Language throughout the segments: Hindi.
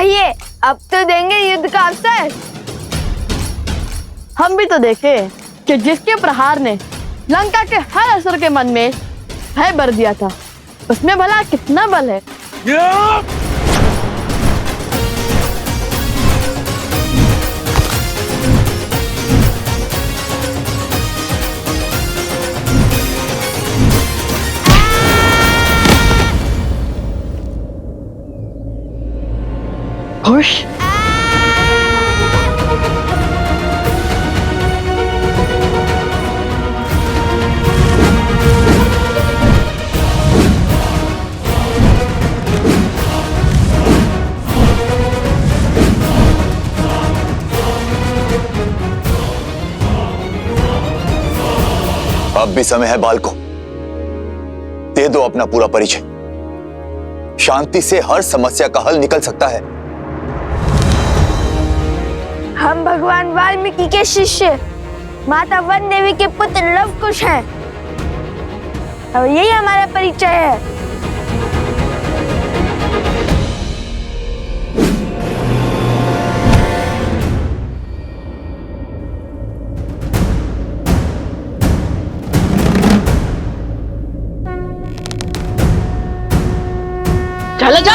कहिए, अब तो देंगे युद्ध का अवसर। हम भी तो देखे कि जिसके प्रहार ने लंका के हर असुर के मन में भय भर दिया था, उसमें भला कितना बल है। खुश अब भी समय है बालकों, दे दो अपना पूरा परिचय। शांति से हर समस्या का हल निकल सकता है। हम भगवान वाल्मीकि के शिष्य माता वन देवी के पुत्र लवकुश हैं और यही हमारा परिचय है। चल जा।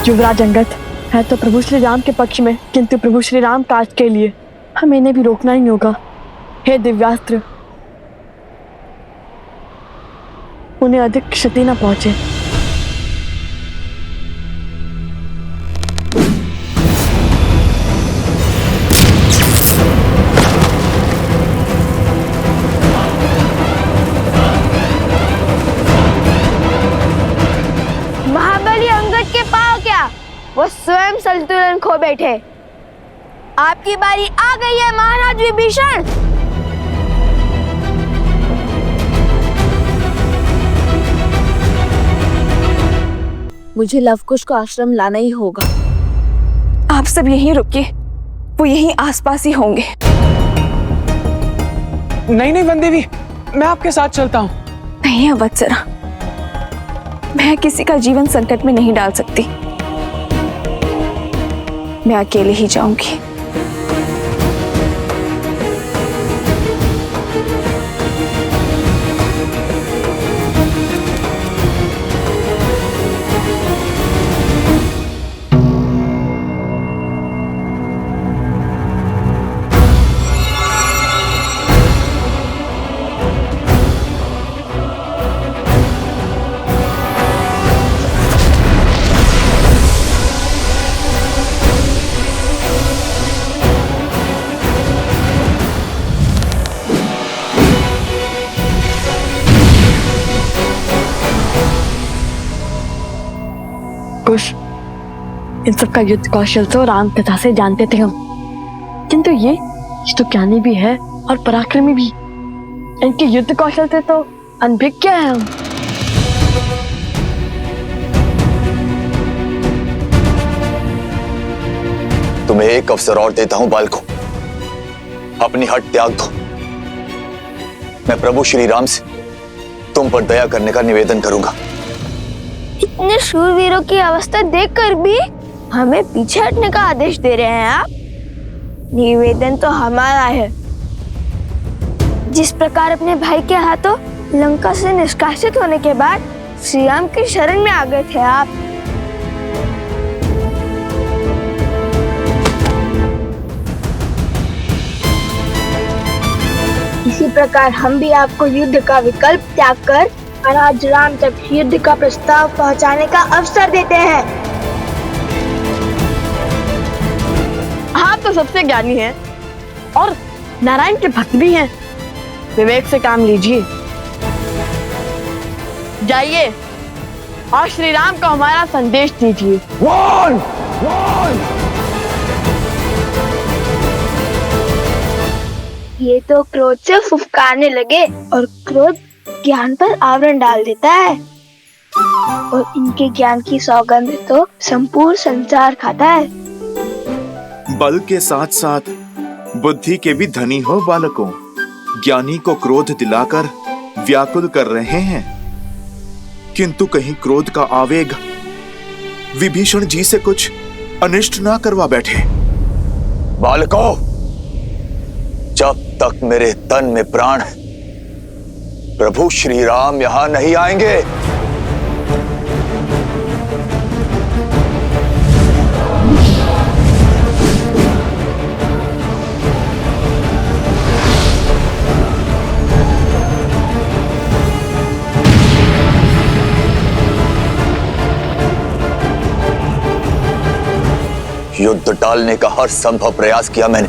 युवराज अंगद है तो प्रभु श्री राम के पक्ष में, किंतु प्रभु श्री राम काज के लिए हमें इन्हें भी रोकना ही होगा। हे दिव्यास्त्र, उन्हें अधिक क्षति न पहुंचे। वो स्वयं संतुलन खो बैठे। आपकी बारी आ गई है महाराज विभीषण। मुझे लवकुश को आश्रम लाना ही होगा। आप सब यहीं रुकिए, वो यहीं आसपास ही होंगे। नहीं वन देवी, मैं आपके साथ चलता हूँ। नहीं अवत्सरा, मैं किसी का जीवन संकट में नहीं डाल सकती। मैं अकेले ही जाऊंगी। कुश, इन सब का युद्ध कौशल तो राम कथा से जानते थे हम, किंतु ये तो ज्ञानी भी है और पराक्रमी भी। इनके युद्ध कौशल से तो अनभिज्ञ है हम। तुम्हें एक अवसर और देता हूं बालकों, अपनी हट त्याग दो। मैं प्रभु श्री राम से तुम पर दया करने का निवेदन करूंगा। इतने शूरवीरों की अवस्था देखकर भी हमें पीछे हटने का आदेश दे रहे हैं आप? निवेदन तो हमारा है। जिस प्रकार अपने भाई के हाथों लंका से निष्कासित होने के बाद श्री राम की शरण में आ गए थे आप, इसी प्रकार हम भी आपको युद्ध का विकल्प त्याग कर महाराज राम तक युद्ध का प्रस्ताव पहुंचाने का अवसर देते हैं। आप तो सबसे ज्ञानी हैं और नारायण के भक्त भी हैं, विवेक से काम लीजिए। जाइए और श्री राम को हमारा संदेश दीजिए। ये तो क्रोध से फुफकारने लगे और क्रोध ज्ञान पर आवरण डाल देता है और इनके ज्ञान की सौगंध तो संपूर्ण संसार खाता है। बल के साथ साथ बुद्धि के भी धनी हो बालकों। ज्ञानी को क्रोध दिलाकर व्याकुल कर रहे हैं, किंतु कहीं क्रोध का आवेग विभीषण जी से कुछ अनिष्ट ना करवा बैठे। बालकों, जब तक मेरे तन में प्राण है, प्रभु श्री राम यहां नहीं आएंगे। युद्ध टालने का हर संभव प्रयास किया मैंने,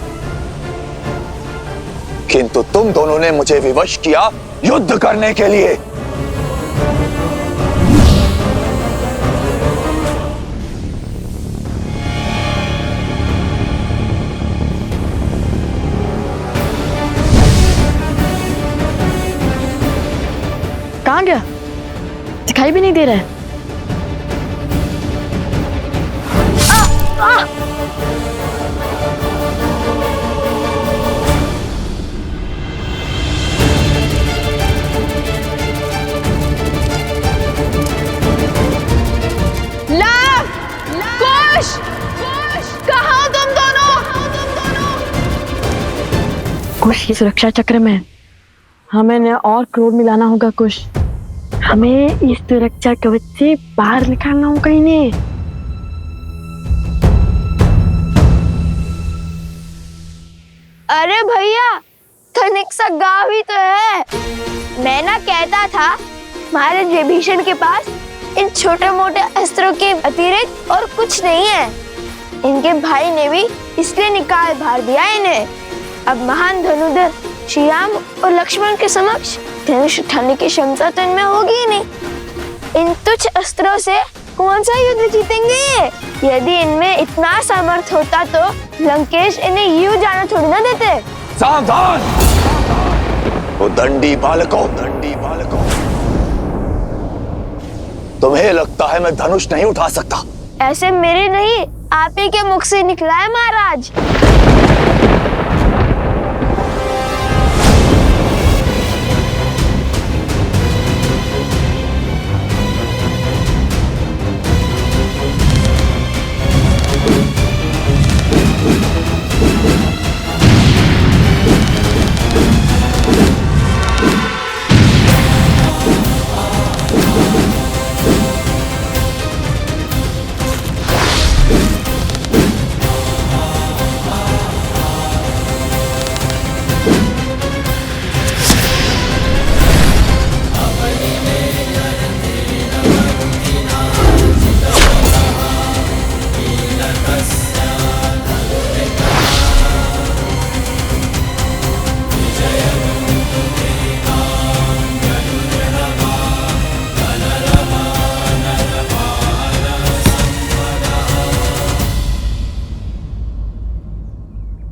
किंतु तुम दोनों ने मुझे विवश किया युद्ध करने के लिए। कहाँ गया? दिखाई भी नहीं दे रहा है। कुश की सुरक्षा चक्र में हमें न और क्रोध मिलाना होगा। कुश, हमें इस सुरक्षा कवच से बाहर निकालना होगा इन्हें। अरे भैया, तनिक सा गाँव ही तो है। मैं ना कहता था महाराज विभीषण के पास इन छोटे मोटे अस्त्रों के अतिरिक्त और कुछ नहीं है। इनके भाई ने भी इसलिए निकाल भार दिया इन्हें। अब महान धनुधर श्री राम और लक्ष्मण के समक्ष धनुष उठाने की क्षमता तो इनमें होगी ही नहीं। इन तुच्छ अस्त्रों से कौन सा युद्ध जीतेंगे? यदि इनमें इतना सामर्थ्य होता तो लंकेश इन्हें यूं जाना थोड़ी ना देते। सावधान! वो दंडी बालकों, दंडी बालकों, तुम्हें लगता है मैं धनुष नहीं उठा सकता? ऐसे मेरे नहीं, आप ही के मुख से निकला है महाराज।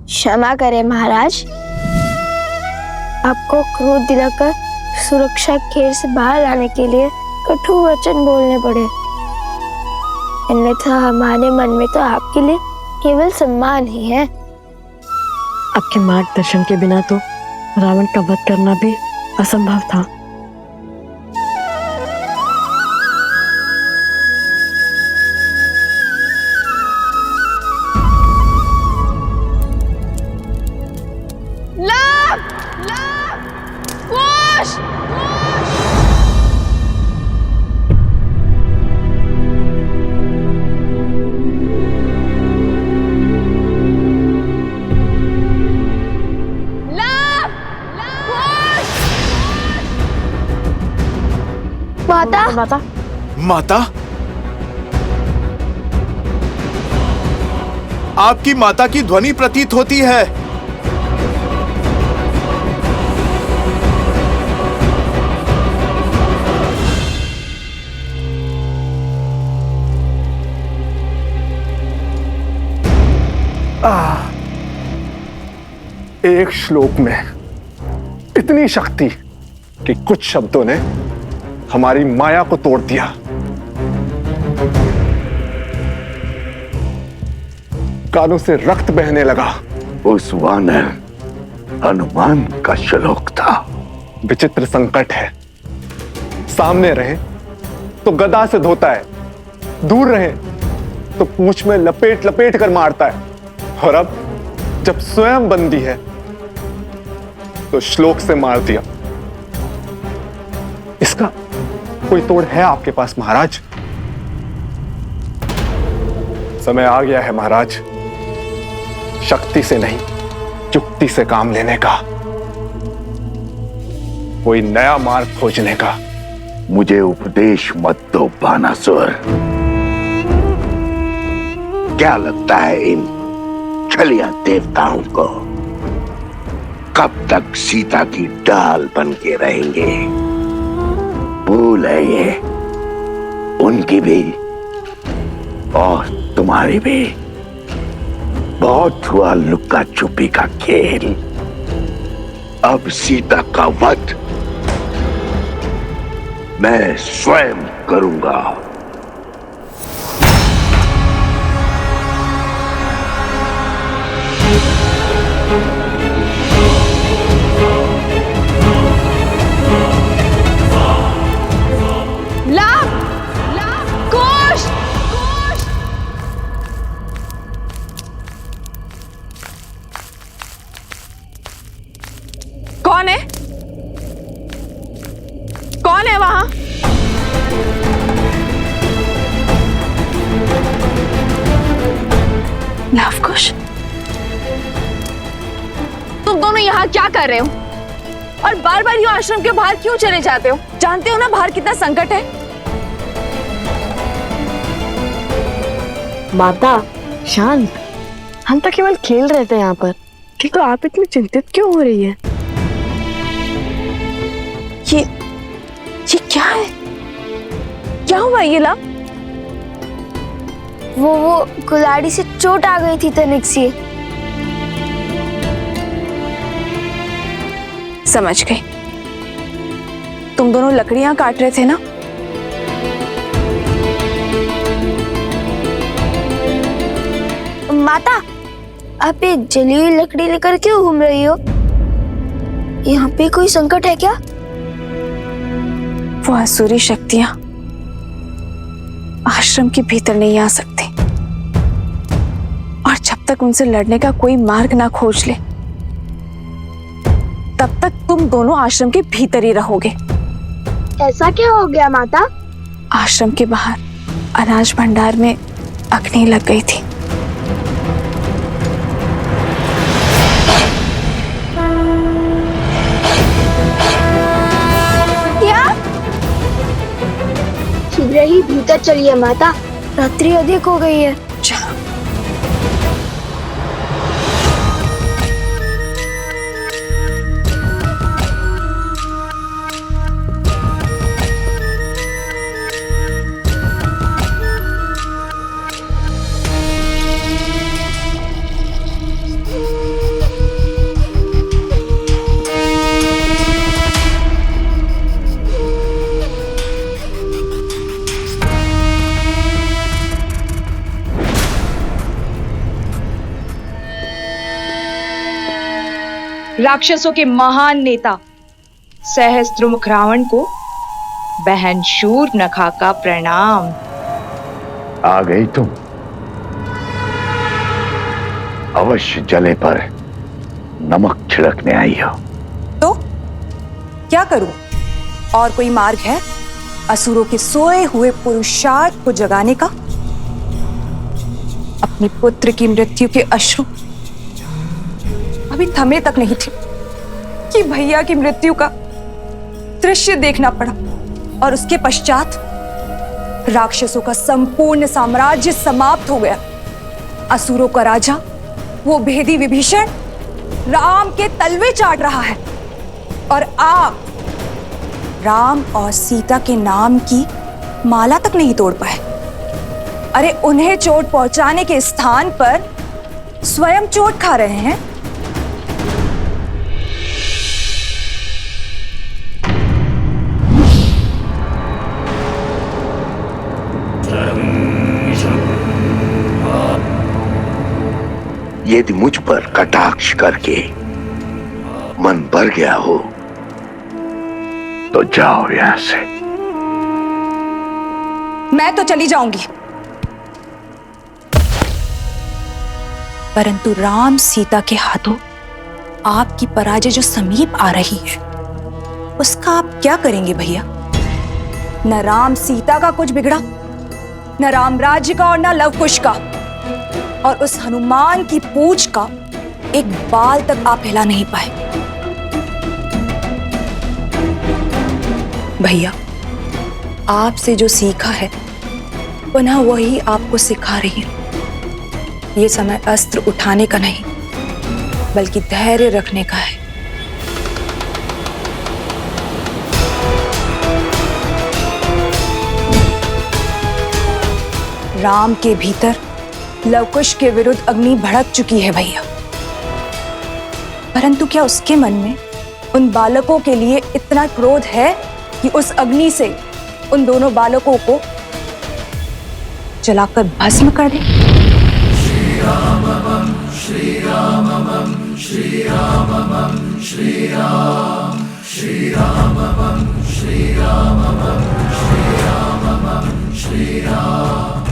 क्षमा करें महाराज, आपको क्रोध दिलाकर सुरक्षा घेर से बाहर लाने के लिए कठोर वचन बोलने पड़े। अन्यथा हमारे मन में तो आपके लिए केवल सम्मान ही है। आपके मार्गदर्शन के बिना तो रावण का वध करना भी असंभव था। माता, माता, माता? आपकी माता की ध्वनि प्रतीत होती है। एक श्लोक में इतनी शक्ति कि कुछ शब्दों ने हमारी माया को तोड़ दिया। कानों से रक्त बहने लगा। उस वानर हनुमान का श्लोक था। विचित्र संकट है, सामने रहे तो गदा से धोता है, दूर रहे तो पूंछ में लपेट लपेट कर मारता है, और अब जब स्वयं बंदी है तो श्लोक से मार दिया। इसका कोई तोड़ है आपके पास महाराज? समय आ गया है महाराज, शक्ति से नहीं युक्ति से काम लेने का, कोई नया मार्ग खोजने का। मुझे उपदेश मत दो बानासुर। क्या लगता है इन छलिया देवताओं को कब तक सीता की डाल बन के रहेंगे? भूल है ये उनकी भी और तुम्हारी भी। बहुत हुआ लुक्का छुपी का खेल, अब सीता का वध मैं स्वयं करूंगा। कौन है? कौन है वहां? लवकुश, तुम दोनों यहाँ क्या कर रहे हो? और बार बार यूं आश्रम के बाहर क्यों चले जाते हो? जानते हो ना बाहर कितना संकट है। माता शांत, हम तो केवल खेल रहे थे यहाँ पर, किंतु आप इतनी चिंतित क्यों हो रही है? ये क्या है? क्या हुआ ये ला? वो कुल्हाड़ी से चोट आ गई थी तनिक सी। समझ गई, तुम दोनों लकड़ियां काट रहे थे ना? माता, आप ये जली हुई लकड़ी लेकर क्यों घूम रही हो? यहाँ पे कोई संकट है क्या? वो आसुरी शक्तियां आश्रम के भीतर नहीं आ सकती, और जब तक उनसे लड़ने का कोई मार्ग ना खोज ले तब तक तुम दोनों आश्रम के भीतर ही रहोगे। ऐसा क्या हो गया माता? आश्रम के बाहर अनाज भंडार में अग्नि लग गई थी। शीघ्र ही भीतर चलिए माता, रात्रि अधिक हो गई है। चलो। राक्षसों के महान नेता सहस्त्रमुख रावण को बहन शूर्पणखा का प्रणाम। आ गई तुम? अवश्य जले पर नमक छिड़कने आई हो। तो क्या करूं? और कोई मार्ग है असुरों के सोए हुए पुरुषार्थ को जगाने का? अपने पुत्र की मृत्यु के अश्रु अभी थमे तक नहीं थे कि भैया की मृत्यु का दृश्य देखना पड़ा, और उसके पश्चात राक्षसों का संपूर्ण साम्राज्य समाप्त हो गया। असुरों का राजा वो भेदी विभीषण राम के तलवे चाट रहा है, और आप राम और सीता के नाम की माला तक नहीं तोड़ पाए। अरे उन्हें चोट पहुंचाने के स्थान पर स्वयं चोट खा रहे हैं। यदि मुझ पर कटाक्ष करके मन भर गया हो तो जाओ यहां से। मैं तो चली जाऊंगी, परंतु राम सीता के हाथों आपकी पराजय जो समीप आ रही है, उसका आप क्या करेंगे भैया? न राम सीता का कुछ बिगड़ा, न राम राज्य का और न लवकुश का, और उस हनुमान की पूंछ का एक बाल तक आप हिला नहीं पाए। भैया, आपसे जो सीखा है पुनः वही आपको सिखा रही हूं। ये समय अस्त्र उठाने का नहीं, बल्कि धैर्य रखने का है। राम के भीतर लवकुश के विरुद्ध अग्नि भड़क चुकी है भैया, परंतु क्या उसके मन में उन बालकों के लिए इतना क्रोध है कि उस अग्नि से उन दोनों बालकों को जलाकर भस्म कर दे? श्री राम श्री राम श्री राम श्री राम श्री राम श्री राम श्री राम श्री राम।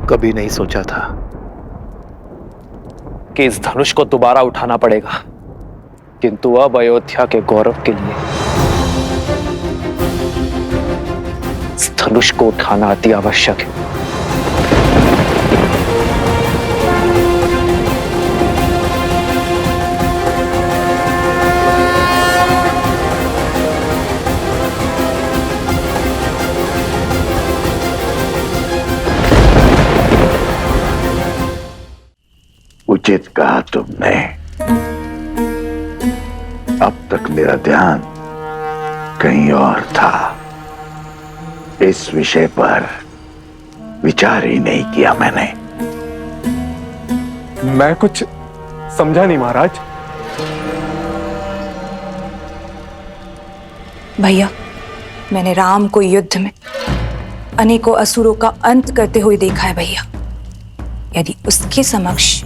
कभी नहीं सोचा था कि इस धनुष को दोबारा उठाना पड़ेगा, किंतु अब अयोध्या के गौरव के लिए इस धनुष को उठाना अति आवश्यक है। उचित कहा तुमने। अब तक मेरा ध्यान कहीं और था, इस विषय पर विचार ही नहीं किया मैंने। मैं कुछ समझा नहीं महाराज। भैया, मैंने राम को युद्ध में अनेकों असुरों का अंत करते हुए देखा है भैया। यदि उसके समक्ष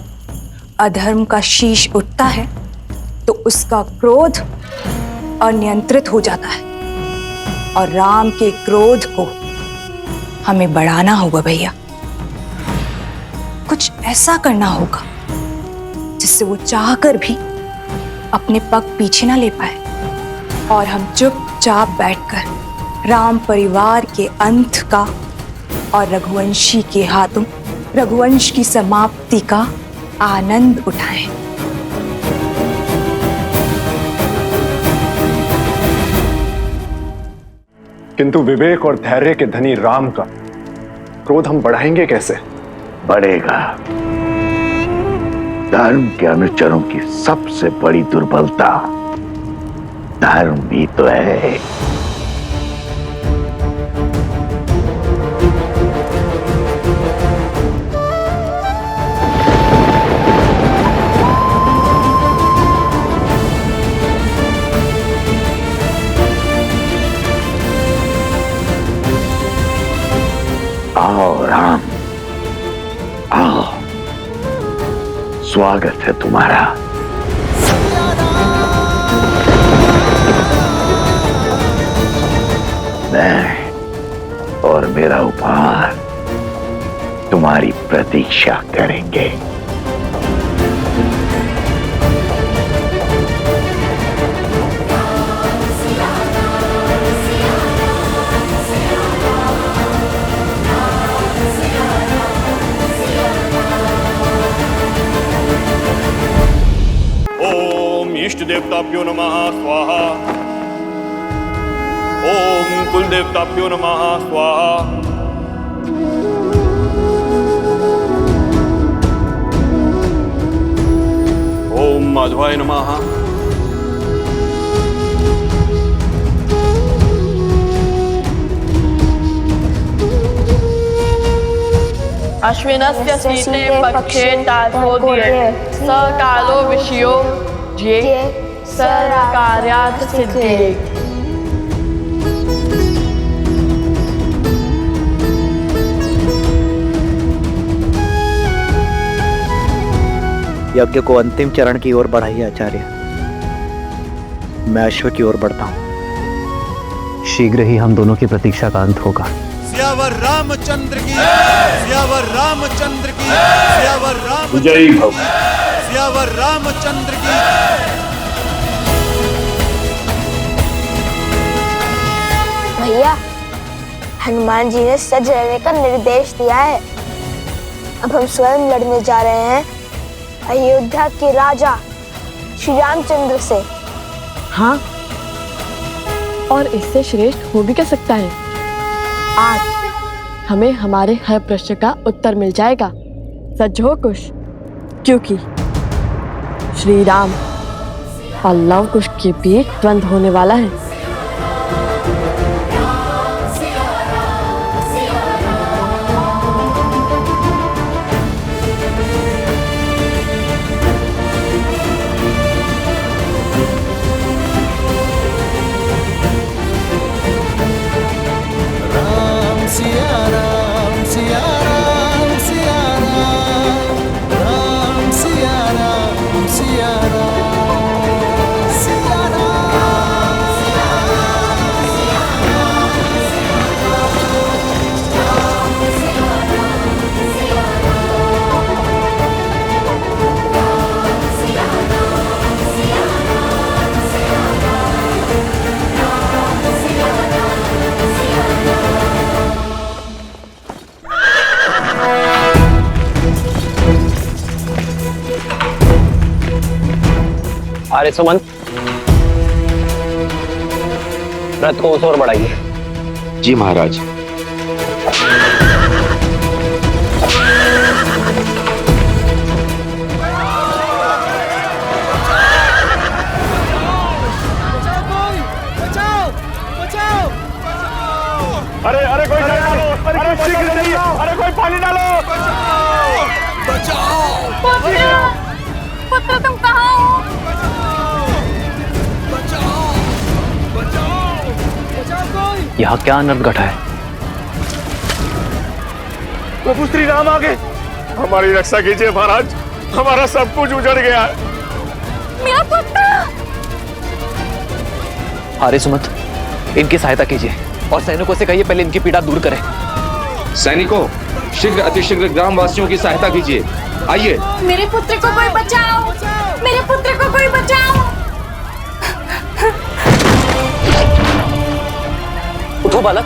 अधर्म का शीश उठता है तो उसका क्रोध अनियंत्रित हो जाता है, और राम के क्रोध को हमें बढ़ाना होगा भैया। कुछ ऐसा करना होगा जिससे वो चाहकर भी अपने पग पीछे ना ले पाए, और हम चुपचाप बैठकर राम परिवार के अंत का और रघुवंशी के हाथों रघुवंश की समाप्ति का आनंद उठाएं। किंतु विवेक और धैर्य के धनी राम का क्रोध हम बढ़ाएंगे कैसे? बढ़ेगा। धर्म के अनुचरों की सबसे बड़ी दुर्बलता धर्म भी तो है। आओ राम, आओ, स्वागत है तुम्हारा। मैं और मेरा उपहार तुम्हारी प्रतीक्षा करेंगे। इष्ट देवताभ्यो नमः स्वाहा। ओम कुल देवताभ्यो नमः स्वाहा। ओम माधवाय नमः। अश्विनस्य शीते पक्षे तार्कोदये स कालो विषयो ये सर्वकार्यार्थ सिद्धये। यज्ञ को अंतिम चरण की ओर बढ़ाइए आचार्य। मैं अश्व की ओर बढ़ता हूँ। शीघ्र ही हम दोनों की प्रतीक्षा का अंत होगा। सियावर रामचंद्र की, सियावर रामचंद्र की, सियावर राम जय भव। सियावर रामचंद्र की। भैया, हनुमान जी ने सज रहने का निर्देश दिया है। अब हम स्वयं लड़ने जा रहे हैं अयोध्या के राजा श्री रामचंद्र से। हाँ, और इससे श्रेष्ठ हो भी क्या सकता है। आज हमें हमारे हर प्रश्न का उत्तर मिल जाएगा। सच हो कुश, क्योंकि श्री राम और लव कुश के बीच द्वंद्व होने वाला है। अरे सुमंत, रथ को उस ओर बढ़ाइए। जी महाराज। अरे अरे कोई डालो, अरे शीघ्र चलिए, अरे कोई पानी डालो। बचाओ, बचाओ। पुत्र तुम कहाँ हो? यहाँ क्या अनर्थ घटा है? प्रभु श्री राम आ गए। हमारी रक्षा कीजिए महाराज, हमारा सब कुछ उजड़ गया है। मेरा पुत्र। अरे सुमंत, इनकी सहायता कीजिए और सैनिकों से कहिए पहले इनकी पीड़ा दूर करें। सैनिकों, शीघ्र अतिशीघ्र ग्रामवासियों की सहायता कीजिए। आइए। मेरे पुत्र को कोई बचाओ, मेरे पुत्र को कोई बचाओ। उठो बालक।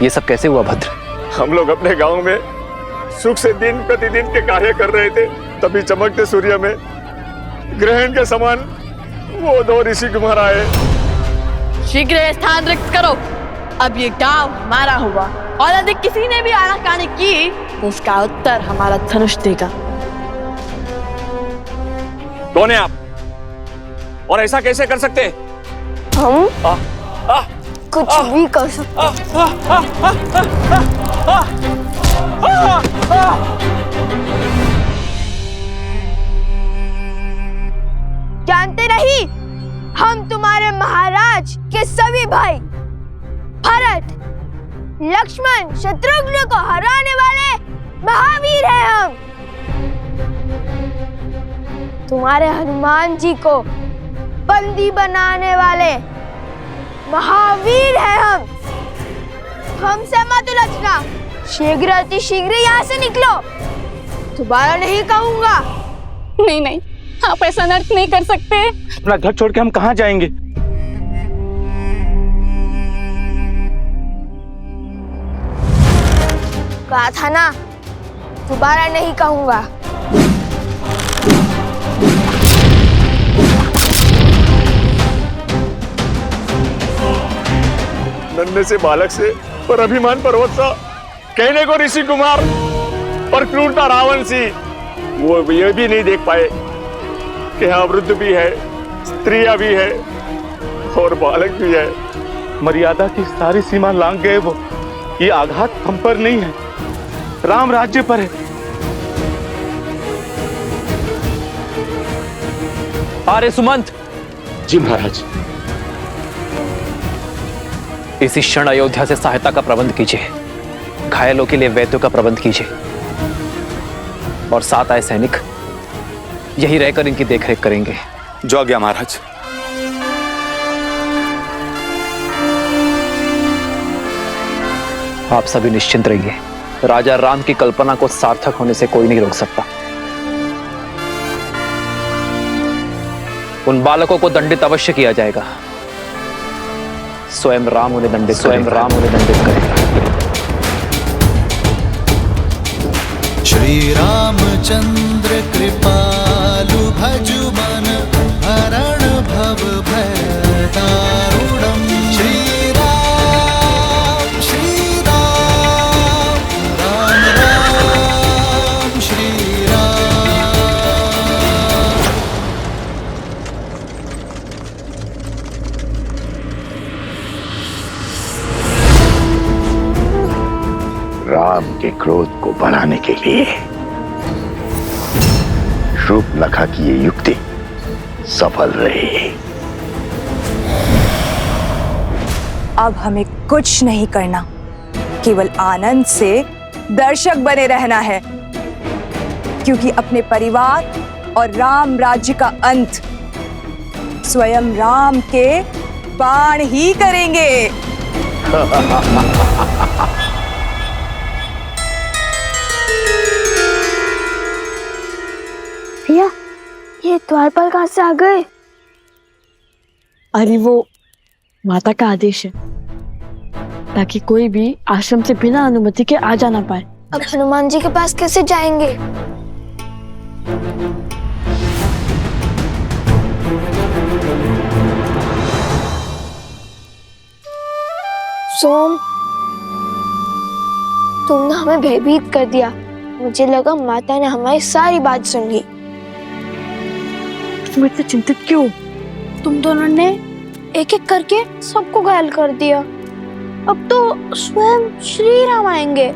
ये सब कैसे हुआ भद्र? हम लोग अपने गांव में सुख से दिन प्रतिदिन के कार्य कर रहे थे, तभी चमकते सूर्य में ग्रहण के समान वो दो ऋषि कुमार आए। शीघ्र स्थान रिक्त करो। अब ये गांव हमारा हुआ और यदि किसी ने भी आनाकानी की तो उसका उत्तर हमारा धनुष देगा। कौन है आप और ऐसा कैसे कर सकते? हम कुछ भी कर सकते। जानते नहीं, हम तुम्हारे महाराज के सभी भाई भरत, लक्ष्मण, शत्रुघ्न को हराने वाले महावीर हैं हम। तुम्हारे हनुमान जी को बंदी बनाने वाले महावीर हैं हम। हमसे मत उलझना, शीघ्र अति शीघ्र यहाँ से निकलो। दोबारा नहीं कहूंगा। नहीं नहीं, आप ऐसा अनर्थ नहीं कर सकते। अपना घर छोड़ के हम कहाँ जाएंगे? कहा था ना, दोबारा नहीं कहूंगा। नन्हे से बालक से पर अभिमान पर्वत सा, कहने को ऋषि कुमार पर क्रूरता रावण सी, वो ये भी नहीं देख पाए कि यहाँ वृद्ध भी है, स्त्रियां भी है और बालक भी है। मर्यादा की सारी सीमा लांघ गए वो। ये आघात हम पर नहीं है, राम राज्य पर है। आर्य सुमंत। जी महाराज। इसी क्षण अयोध्या से सहायता का प्रबंध कीजिए, घायलों के लिए वैद्यों का प्रबंध कीजिए और साथ आए सैनिक यही रहकर इनकी देखरेख करेंगे। जो आज्ञा महाराज। आप सभी निश्चिंत रहिए, राजा राम की कल्पना को सार्थक होने से कोई नहीं रोक सकता। उन बालकों को दंडित अवश्य किया जाएगा। स्वयं राम उन्हें दंडित करेगा। श्री रामचंद्र कृपालु भजु मन हरण भव भय दारुणम्। श्री राम राम राम श्री राम। राम के क्रोध को बढ़ाने के लिए शूर्पणखा की ये युक्ति सफल रही। अब हमें कुछ नहीं करना, केवल आनंद से दर्शक बने रहना है, क्योंकि अपने परिवार और राम राज्य का अंत स्वयं राम के बाण ही करेंगे। भैया, ये द्वारपाल कहाँ से आ गए? अरे वो माता का आदेश है ताकि कोई भी आश्रम से बिना अनुमति के आ जा ना पाए। अब हनुमान जी के पास कैसे जाएंगे? सोम, तुमने हमें भयभीत कर दिया। मुझे लगा माता ने हमारी सारी बात सुन ली। तुम इतने चिंतित क्यों? तुम दोनों ने एक एक करके सबको घायल कर दिया। अब तो स्वयं श्री राम आएंगे।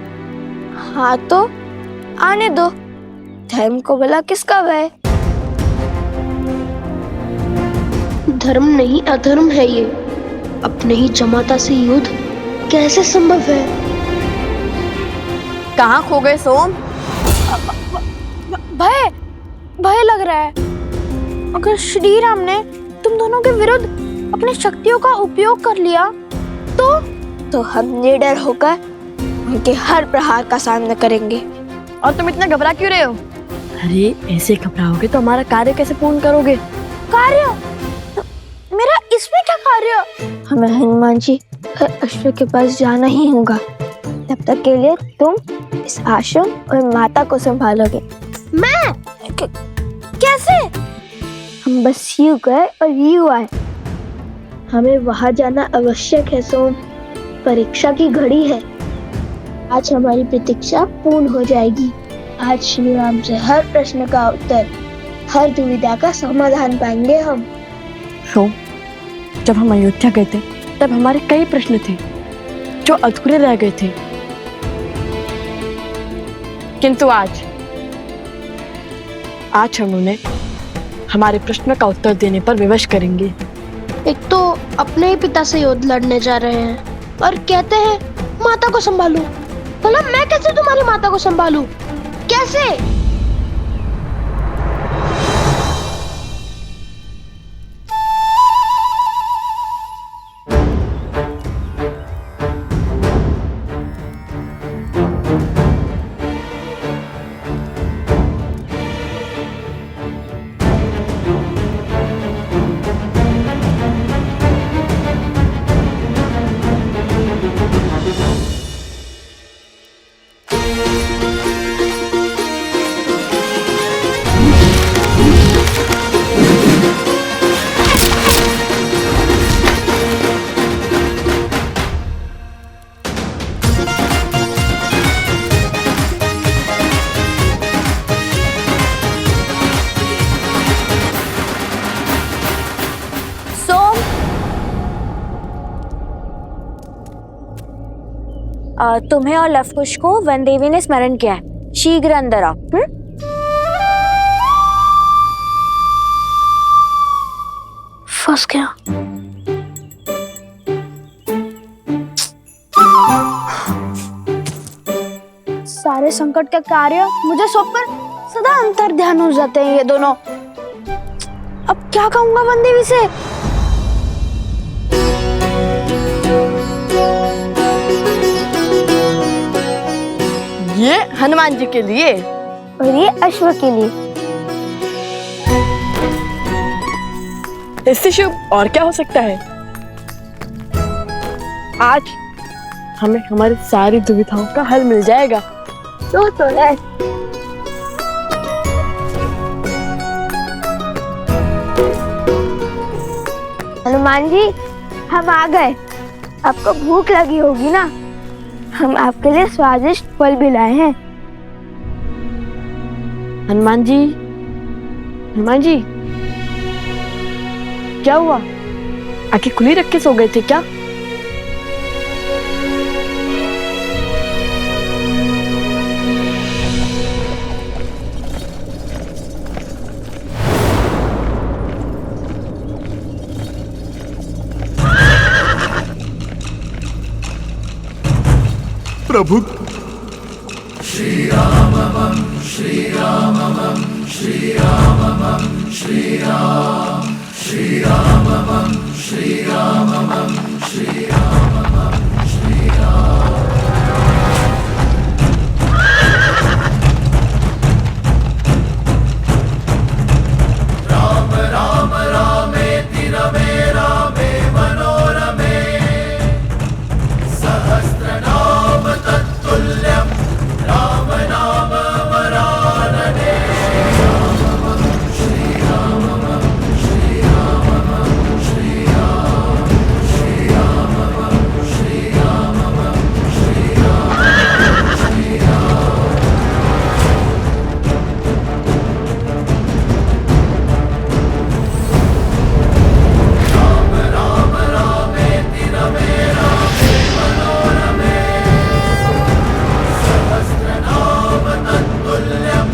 हाँ तो आने दो, धर्म को भला किसका भय? धर्म नहीं अधर्म है ये। अपने ही जमाता से युद्ध कैसे संभव है? कहाँ खो गए सोम? भय भय लग रहा है। अगर श्री राम ने तुम दोनों के विरुद्ध अपनी शक्तियों का उपयोग कर लिया तो हम निडर होकर उनके हर प्रहार का सामना करेंगे। और तुम इतना घबरा क्यों रहे हो? अरे ऐसे घबराओगे तो हमारा कार्य कैसे पूर्ण करोगे? कार्य? मेरा इसमें क्या कार्य? हमें हनुमान जी अश्व के पास जाना ही होगा। तब तक के लिए तुम इस आश्रम और माता को संभालोगे। मैं? कैसे? हम बस यूं गए और यूं आए। हमें वहां जाना आवश्यक है सोम। परीक्षा की घड़ी है। आज हमारी प्रतीक्षा पूर्ण हो जाएगी। आज श्री राम से हर प्रश्न का उत्तर, हर दुविधा का समाधान पाएंगे हम। सोम, जब हम अयोध्या गए थे तब हमारे कई प्रश्न थे जो अधूरे रह गए थे, किंतु आज हम उन्हें हमारे प्रश्न का उत्तर देने पर विवश करेंगे। एक तो अपने ही पिता से युद्ध लड़ने जा रहे हैं और कहते हैं माता को संभालू। भला मैं कैसे तुम्हारी माता को संभालू? कैसे? तुम्हें और लवकुश को वन देवी ने स्मरण किया है, शीघ्र अंदर आओ। फंस गया। सारे संकट के कार्य मुझे सौंपकर सदा अंतर ध्यान हो जाते हैं ये दोनों। अब क्या कहूंगा वन देवी से? ये हनुमान जी के लिए और ये अश्व के लिए। इससे शुभ और क्या हो सकता है? आज हमें हमारी सारी दुविधाओं का हल मिल जाएगा। तो है। हनुमान जी, हम आ गए। आपको भूख लगी होगी ना, हम आपके लिए स्वादिष्ट फल भी लाए हैं। हनुमान जी, हनुमान जी, क्या हुआ? आंखें खुली रख के सो गए थे क्या? प्रभु श्री राम श्री राम श्री राम श्री राम श्री राम श्री राम श्री राम श्री राम। राम राम रामेति रमे रामे मनोरमे सहस्रनाम तत्तुल्यं राम नाम वरानने। श्री राम श्री राम श्री राम श्री राम श्री राम श्री राम श्री राम। राम राम रामेति रमे रामे मनोरमे सहस्रनाम तत्तुल्यं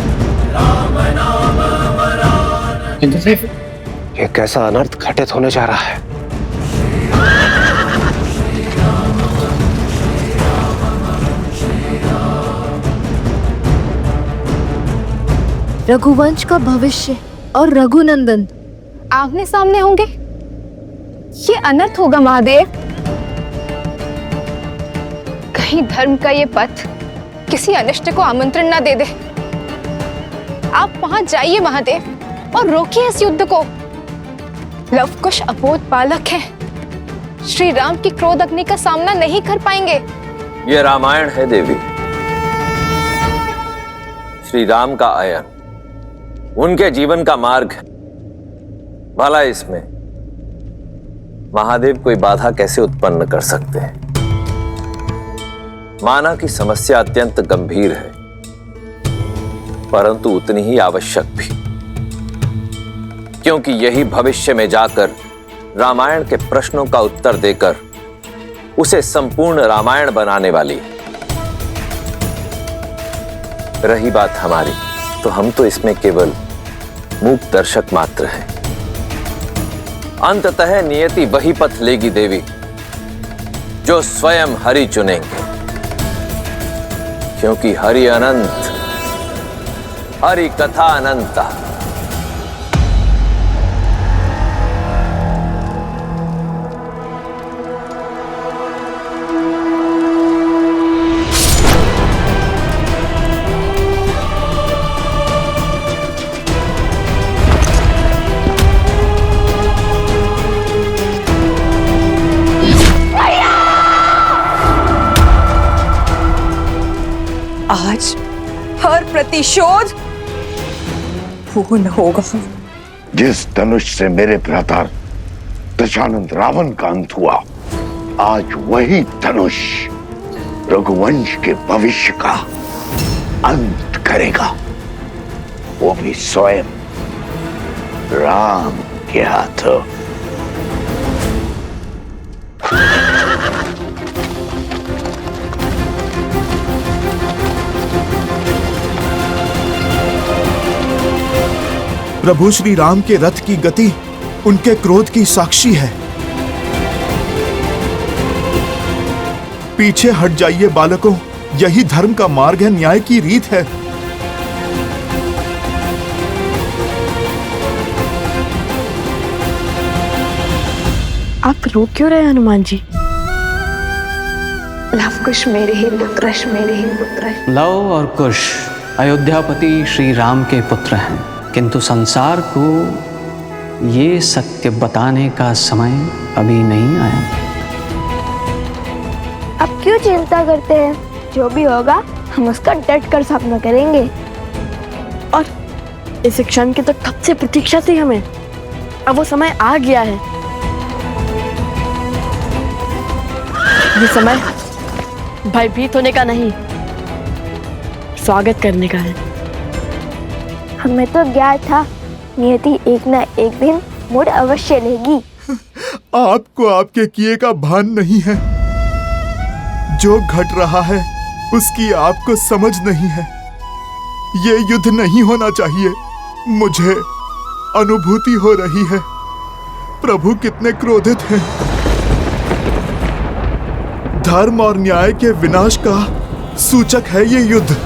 राम नाम वरानने। इंद्रदेव, ये कैसा अनर्थ घटित होने जा रहा है? रघुवंश का भविष्य और रघुनंदन आमने सामने होंगे। ये अनर्थ होगा महादेव। कहीं धर्म का ये पथ किसी अनिष्ट को आमंत्रण ना दे दे। आप वहां जाइए महादेव और रोकिए इस युद्ध को। लवकुश अबोध बालक है, श्री राम की क्रोध अग्नि का सामना नहीं कर पाएंगे। ये रामायण है देवी। श्री राम का आयन उनके जीवन का मार्ग है। भला इसमें महादेव कोई बाधा कैसे उत्पन्न कर सकते हैं? माना कि समस्या अत्यंत गंभीर है, परंतु उतनी ही आवश्यक भी, क्योंकि यही भविष्य में जाकर रामायण के प्रश्नों का उत्तर देकर उसे संपूर्ण रामायण बनाने वाली है। रही बात हमारी, तो हम तो इसमें केवल मूक दर्शक मात्र हैं। अंततः नियति वही पथ लेगी देवी जो स्वयं हरि चुनेंगे, क्योंकि हरि अनंत, हरि कथा अनंता। आज हर प्रतिशोध पूर्ण होगा। जिस धनुष से मेरे भ्राता दशानंद रावण का अंत हुआ, आज वही धनुष रघुवंश के भविष्य का अंत करेगा, वो भी स्वयं राम के हाथों। प्रभु श्री राम के रथ की गति उनके क्रोध की साक्षी है। पीछे हट जाइए बालकों, यही धर्म का मार्ग है, न्याय की रीत है। आप रो क्यों रहे हनुमान जी? लव कुश मेरे ही पुत्र, मेरे ही पुत्र। लव और कुश अयोध्यापति श्री राम के पुत्र हैं, किंतु संसार को ये सत्य बताने का समय अभी नहीं आया। अब क्यों चिंता करते हैं? जो भी होगा हम उसका डट कर सामना करेंगे। और इस क्षण की तो कब से प्रतीक्षा थी हमें। अब वो समय आ गया है। ये समय भयभीत होने का नहीं, स्वागत करने का है। हमें तो ज्ञात था नियति एक ना एक दिन मोड़ अवश्य लेगी। आपको आपके किए का भान नहीं है। जो घट रहा है उसकी आपको समझ नहीं है। ये युद्ध नहीं होना चाहिए। मुझे अनुभूति हो रही है प्रभु कितने क्रोधित हैं। धर्म और न्याय के विनाश का सूचक है ये युद्ध।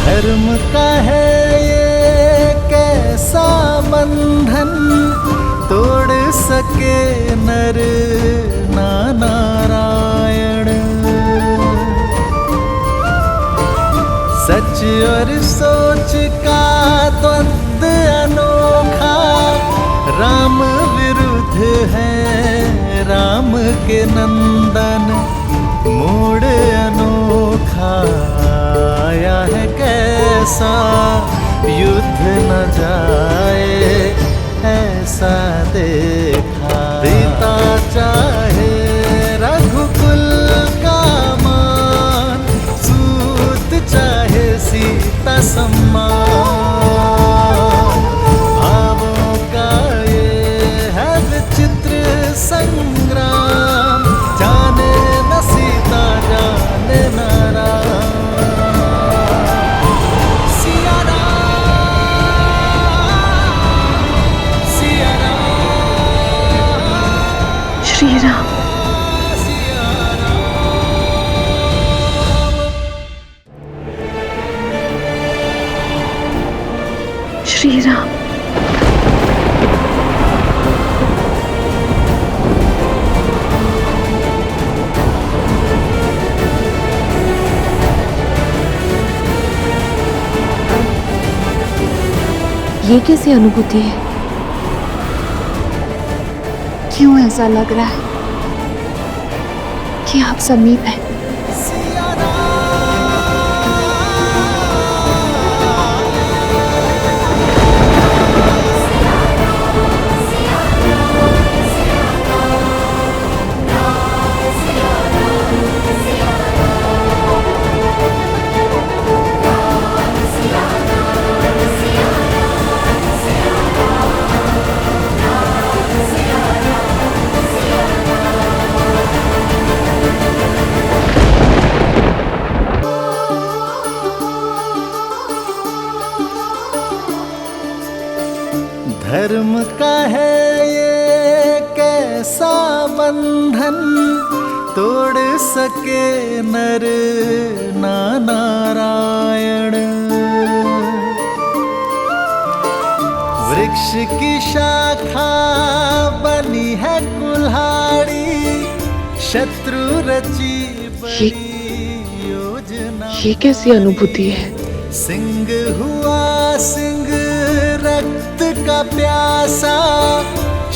धर्म का है ये कैसा बंधन, तोड़ सके नर ना नारायण। सच और सोच का द्वंद्व अनोखा, राम विरुद्ध है राम के नंदन। मोड़ अनोखा आया है कैसा, युद्ध न जाए ऐसा देखा। पिता चाहे रघुकुल का मान, सूत चाहे सीता सम्मान। भावों का ये है विचित्र संग्राम, जाने न सीता जाने न राम। श्री राम। श्री राम। ये कैसी अनुभूति है? क्यों ऐसा लग रहा है कि आप समीप हैं? धर्म का है ये कैसा बंधन, तोड़ सके नर ना नारायण। वृक्ष की शाखा बनी है कुल्हाड़ी, शत्रु रची बड़ी योजना। ये कैसी अनुभूति है? सिंह हुआ सिंह रक्त का प्यासा,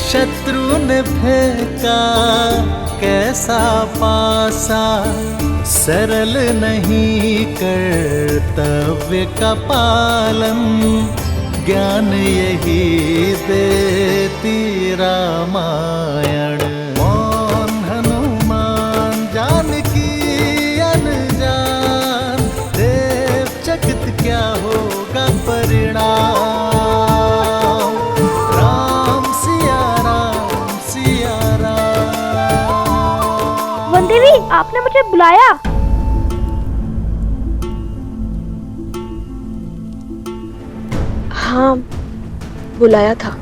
शत्रु ने फेंका कैसा पासा। सरल नहीं कर्तव्य का पालन, ज्ञान यही देती रामायण। मौन हनुमान जानकी अनजान, देव चकित क्या होगा परिणाम। राम सिया राम सिया राम। वनदेवी, आपने मुझे बुलाया? हाँ, बुलाया था।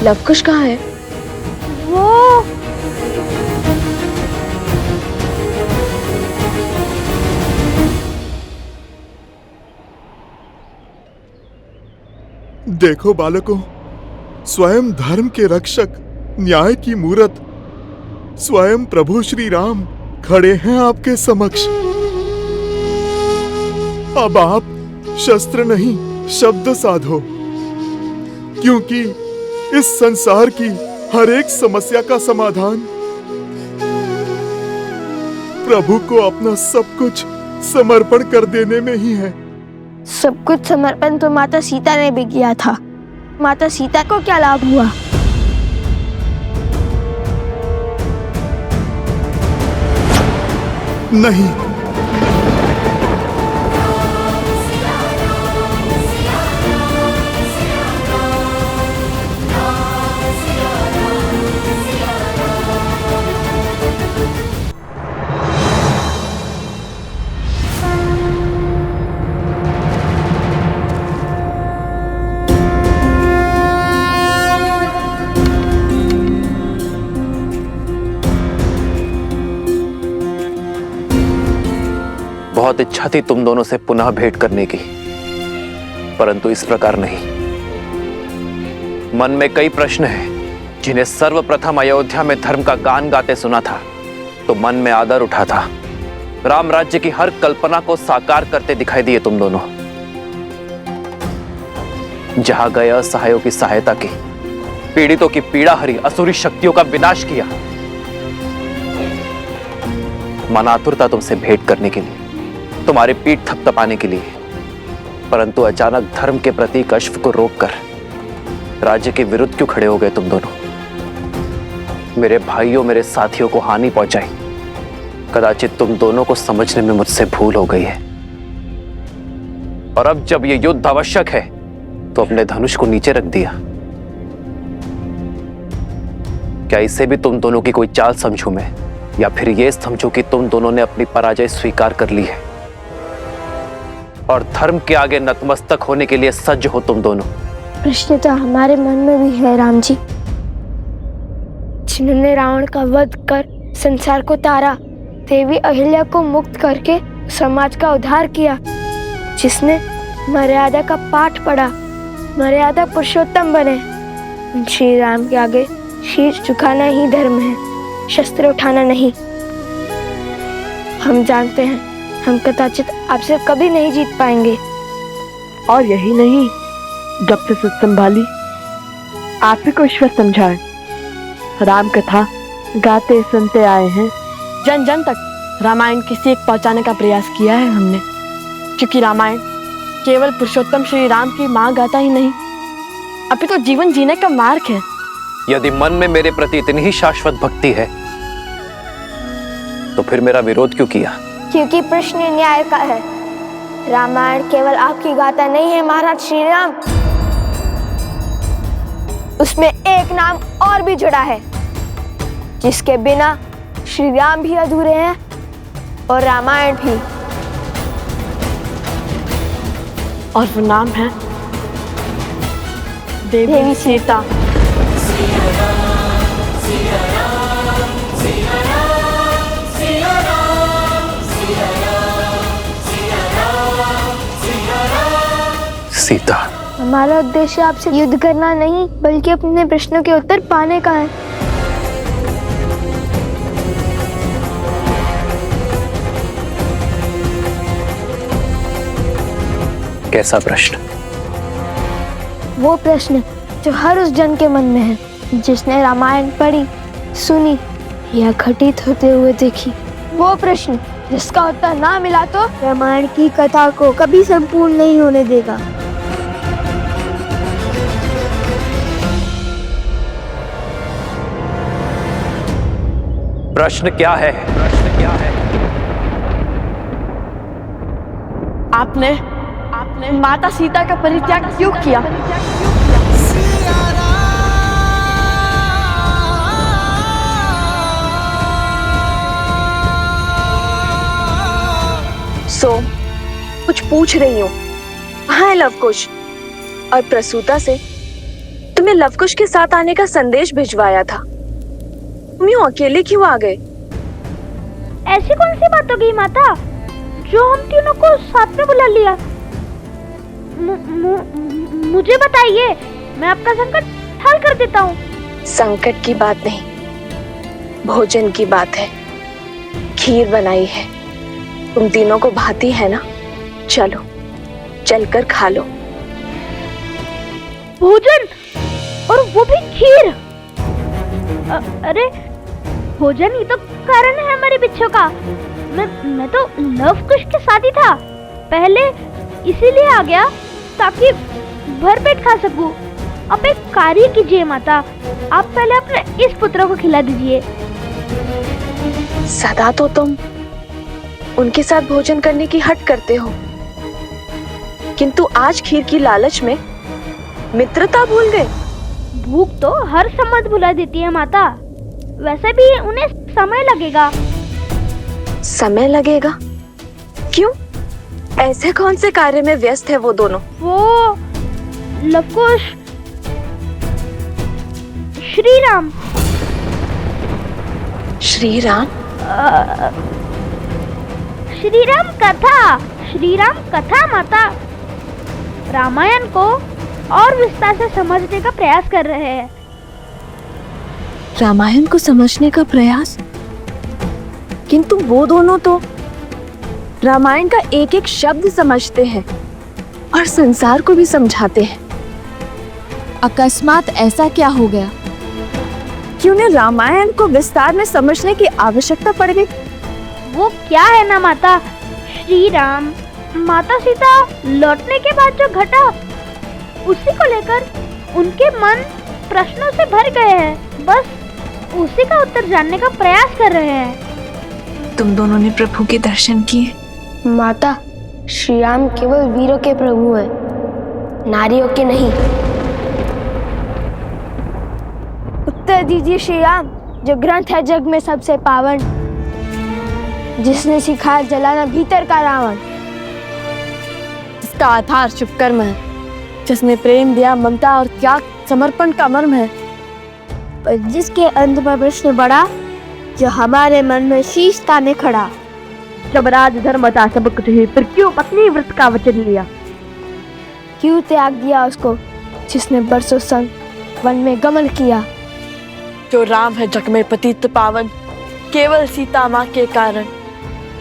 लवकुश कहाँ है? वो देखो बालकों, स्वयं धर्म के रक्षक, न्याय की मूरत, स्वयं प्रभु श्री राम खड़े हैं आपके समक्ष। अब आप शस्त्र नहीं शब्द साधो, क्योंकि इस संसार की हर एक समस्या का समाधान प्रभु को अपना सब कुछ समर्पण कर देने में ही है। सब कुछ समर्पण तो माता सीता ने भी किया था। माता सीता को क्या लाभ हुआ? नहीं, बहुत इच्छा थी तुम दोनों से पुनः भेंट करने की, परंतु इस प्रकार नहीं। मन में कई प्रश्न हैं जिन्हें सर्वप्रथम अयोध्या में धर्म का गान गाते सुना था तो मन में आदर उठा था। राम राज्य की हर कल्पना को साकार करते दिखाई दिए तुम दोनों। जहां गए असहायों की सहायता की, पीड़ितों की पीड़ा हरी, असुरी शक्तियों का विनाश किया। मन आतुर था तुमसे भेंट करने के लिए, तुम्हारी पीठ थपथपाने के लिए, परंतु अचानक धर्म के प्रतीक अश्व को रोककर राज्य के विरुद्ध क्यों खड़े हो गए तुम दोनों? मेरे भाइयों, मेरे साथियों को हानि पहुंचाई। कदाचित तुम दोनों को समझने में मुझसे भूल हो गई है। और अब जब यह युद्ध आवश्यक है तो अपने धनुष को नीचे रख दिया। क्या इसे भी तुम दोनों की कोई चाल समझूं मैं, या फिर यह समझूं कि तुम दोनों ने अपनी पराजय स्वीकार कर ली है और धर्म के आगे नतमस्तक होने के लिए सज्ज हो तुम दोनों? प्रश्न तो हमारे मन में भी है राम जी। जिन्होंने रावण का वध कर संसार को तारा, देवी अहिल्या को मुक्त करके समाज का उद्धार किया, जिसने मर्यादा का पाठ पढ़ा, मर्यादा पुरुषोत्तम बने, श्री राम के आगे शीश झुकाना ही धर्म है, शस्त्र उठाना नहीं। हम जानते हैं हम कदाचित आपसे कभी नहीं जीत पाएंगे। और यही नहीं, जब से सुध संभाली आप ही को ईश्वर समझाए। राम कथा गाते सुनते आए हैं, जन जन तक रामायण की सीख पहुंचाने का प्रयास किया है हमने। क्योंकि रामायण केवल पुरुषोत्तम श्री राम की मां गाथा ही नहीं, अभी तो जीवन जीने का मार्ग है। यदि मन में मेरे प्रति इतनी ही शाश्वत भक्ति है तो फिर मेरा विरोध क्यों किया? क्योंकि प्रश्न न्याय का है। रामायण केवल आपकी गाथा नहीं है महाराज श्री राम, उसमें एक नाम और भी जुड़ा है, जिसके बिना श्री राम भी अधूरे हैं और रामायण भी। और वो नाम है देवी सीता। सीता, हमारा उद्देश्य आपसे युद्ध करना नहीं, बल्कि अपने प्रश्नों के उत्तर पाने का है। कैसा प्रश्न? वो प्रश्न जो हर उस जन के मन में है जिसने रामायण पढ़ी, सुनी या घटित होते हुए देखी। वो प्रश्न जिसका उत्तर ना मिला तो रामायण की कथा को कभी संपूर्ण नहीं होने देगा। प्रश्न क्या है? प्रश्न क्या है? आपने माता सीता का परित्याग क्यों किया? कुछ पूछ रही हूँ। कहाँ है लवकुश? और प्रसूता से तुम्हें लवकुश के साथ आने का संदेश भिजवाया था। तुम यूं अकेले क्यों आ गए? ऐसी कौन सी बात हो गई माता जो हम तीनों को साथ में बुला लिया? मुझे बताइए, मैं आपका संकट हल कर देता हूँ। संकट की बात नहीं, भोजन की बात है। खीर बनाई है, तुम तीनों को भाती है ना? चलो चलकर खा लो। भोजन? और वो भी खीर? अरे भोजन ही तो कारण है हमारे बिच्छू का। मैं तो लवकुश के साथ ही था, पहले इसीलिए आ गया ताकि भरपेट खा सकूं। आप एक कार्य कीजिए माता, आप पहले अपने इस पुत्र को खिला दीजिए। सदा तो तुम उनके साथ भोजन करने की हट करते हो, किंतु आज खीर की लालच में मित्रता भूल गए। भूख तो हर समझ भुला देती है माता, वैसे भी उन्हें समय लगेगा। समय लगेगा? क्यों? ऐसे कौन से कार्य में व्यस्त है वो दोनों? वो लवकुश, श्री राम। श्री राम? श्री राम कथा, श्री राम कथा माता। रामायण को और विस्तार से समझने का प्रयास कर रहे हैं। रामायण को समझने का प्रयास? किंतु वो दोनों तो रामायण का एक एक शब्द समझते हैं और संसार को भी समझाते हैं। अकस्मात ऐसा क्या हो गया कि उन्हें रामायण को विस्तार में समझने की आवश्यकता पड़ गई? वो क्या है ना माता, श्री राम माता सीता लौटने के बाद जो घटा उसी को लेकर उनके मन प्रश्नों से भर गए हैं। बस उसी का उत्तर जानने का प्रयास कर रहे हैं। तुम दोनों ने प्रभु के दर्शन किए? माता, श्री राम केवल वीरों के प्रभु हैं, नारियों के नहीं। उत्तर दीजिए श्री राम, जो ग्रंथ है जग में सबसे पावन, जिसने सिखाया जलाना भीतर का रावण। जिसका आधार शुभ कर्म है, जिसने प्रेम दिया, ममता और त्याग समर्पण का मर्म है, पर जिसके अंत में प्रश्न बढ़ा, जो हमारे मन में शीश ताने खड़ा। जब राज धर्म था सब कुछ ही, फिर क्यों पत्नी व्रत का वचन लिया? क्यों त्याग दिया उसको जिसने बरसों संग वन में गमन किया? जो राम है जग में पतित पावन, केवल सीता माँ के कारण।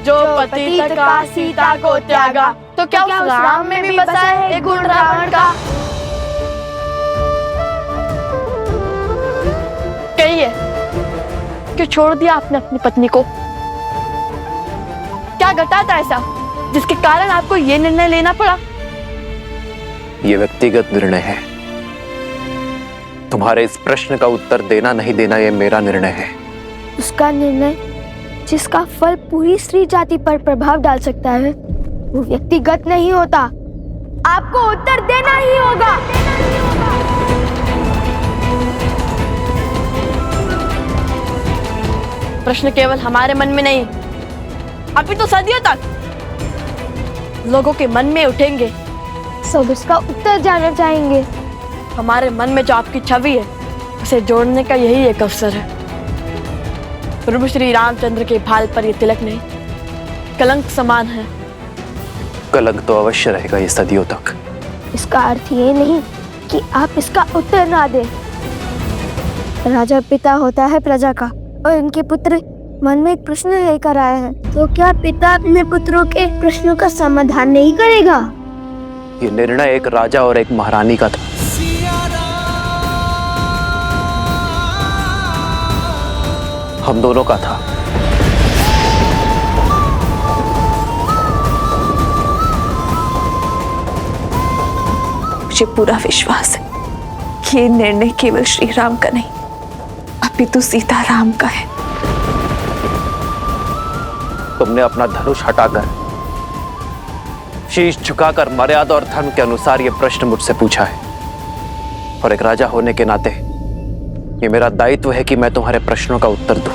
जो पतित का सीता को त्यागा, तो क्या उस राम में भी बसा है एक गुण रावण का? कहिए, क्यों छोड़ दिया आपने अपनी पत्नी को? क्या घटा था ऐसा जिसके कारण आपको ये निर्णय लेना पड़ा? ये व्यक्तिगत निर्णय है। तुम्हारे इस प्रश्न का उत्तर देना नहीं देना ये मेरा निर्णय है। उसका निर्णय जिसका फल पूरी स्त्री जाति पर प्रभाव डाल सकता है, वो व्यक्तिगत नहीं होता। आपको उत्तर देना ही होगा। प्रश्न केवल हमारे मन में नहीं, अभी तो सदियों तक लोगों के मन में उठेंगे। सब इसका उत्तर जानना चाहेंगे। हमारे मन में जो आपकी छवि है, उसे जोड़ने का यही एक अवसर है। प्रभु श्री रामचंद्र के भाल पर ये तिलक नहीं, कलंक समान है। कलंक तो अवश्य रहेगा ये सदियों तक। इसका अर्थ ये नहीं कि आप इसका उत्तर ना दें। राजा पिता होता है प्रजा का, और इनके पुत्र मन में एक प्रश्न लेकर आए हैं। तो क्या पिता अपने पुत्रों के प्रश्नों का समाधान नहीं करेगा? ये निर्णय एक राजा और एक महारानी का था। हम दोनों का था। मुझे पूरा विश्वास है कि ये निर्णय केवल श्री राम का नहीं, अपितु सीताराम का है। तुमने अपना धनुष हटाकर, शीश झुकाकर मर्यादा और धर्म के अनुसार यह प्रश्न मुझसे पूछा है, और एक राजा होने के नाते ये मेरा दायित्व है कि मैं तुम्हारे प्रश्नों का उत्तर दूं।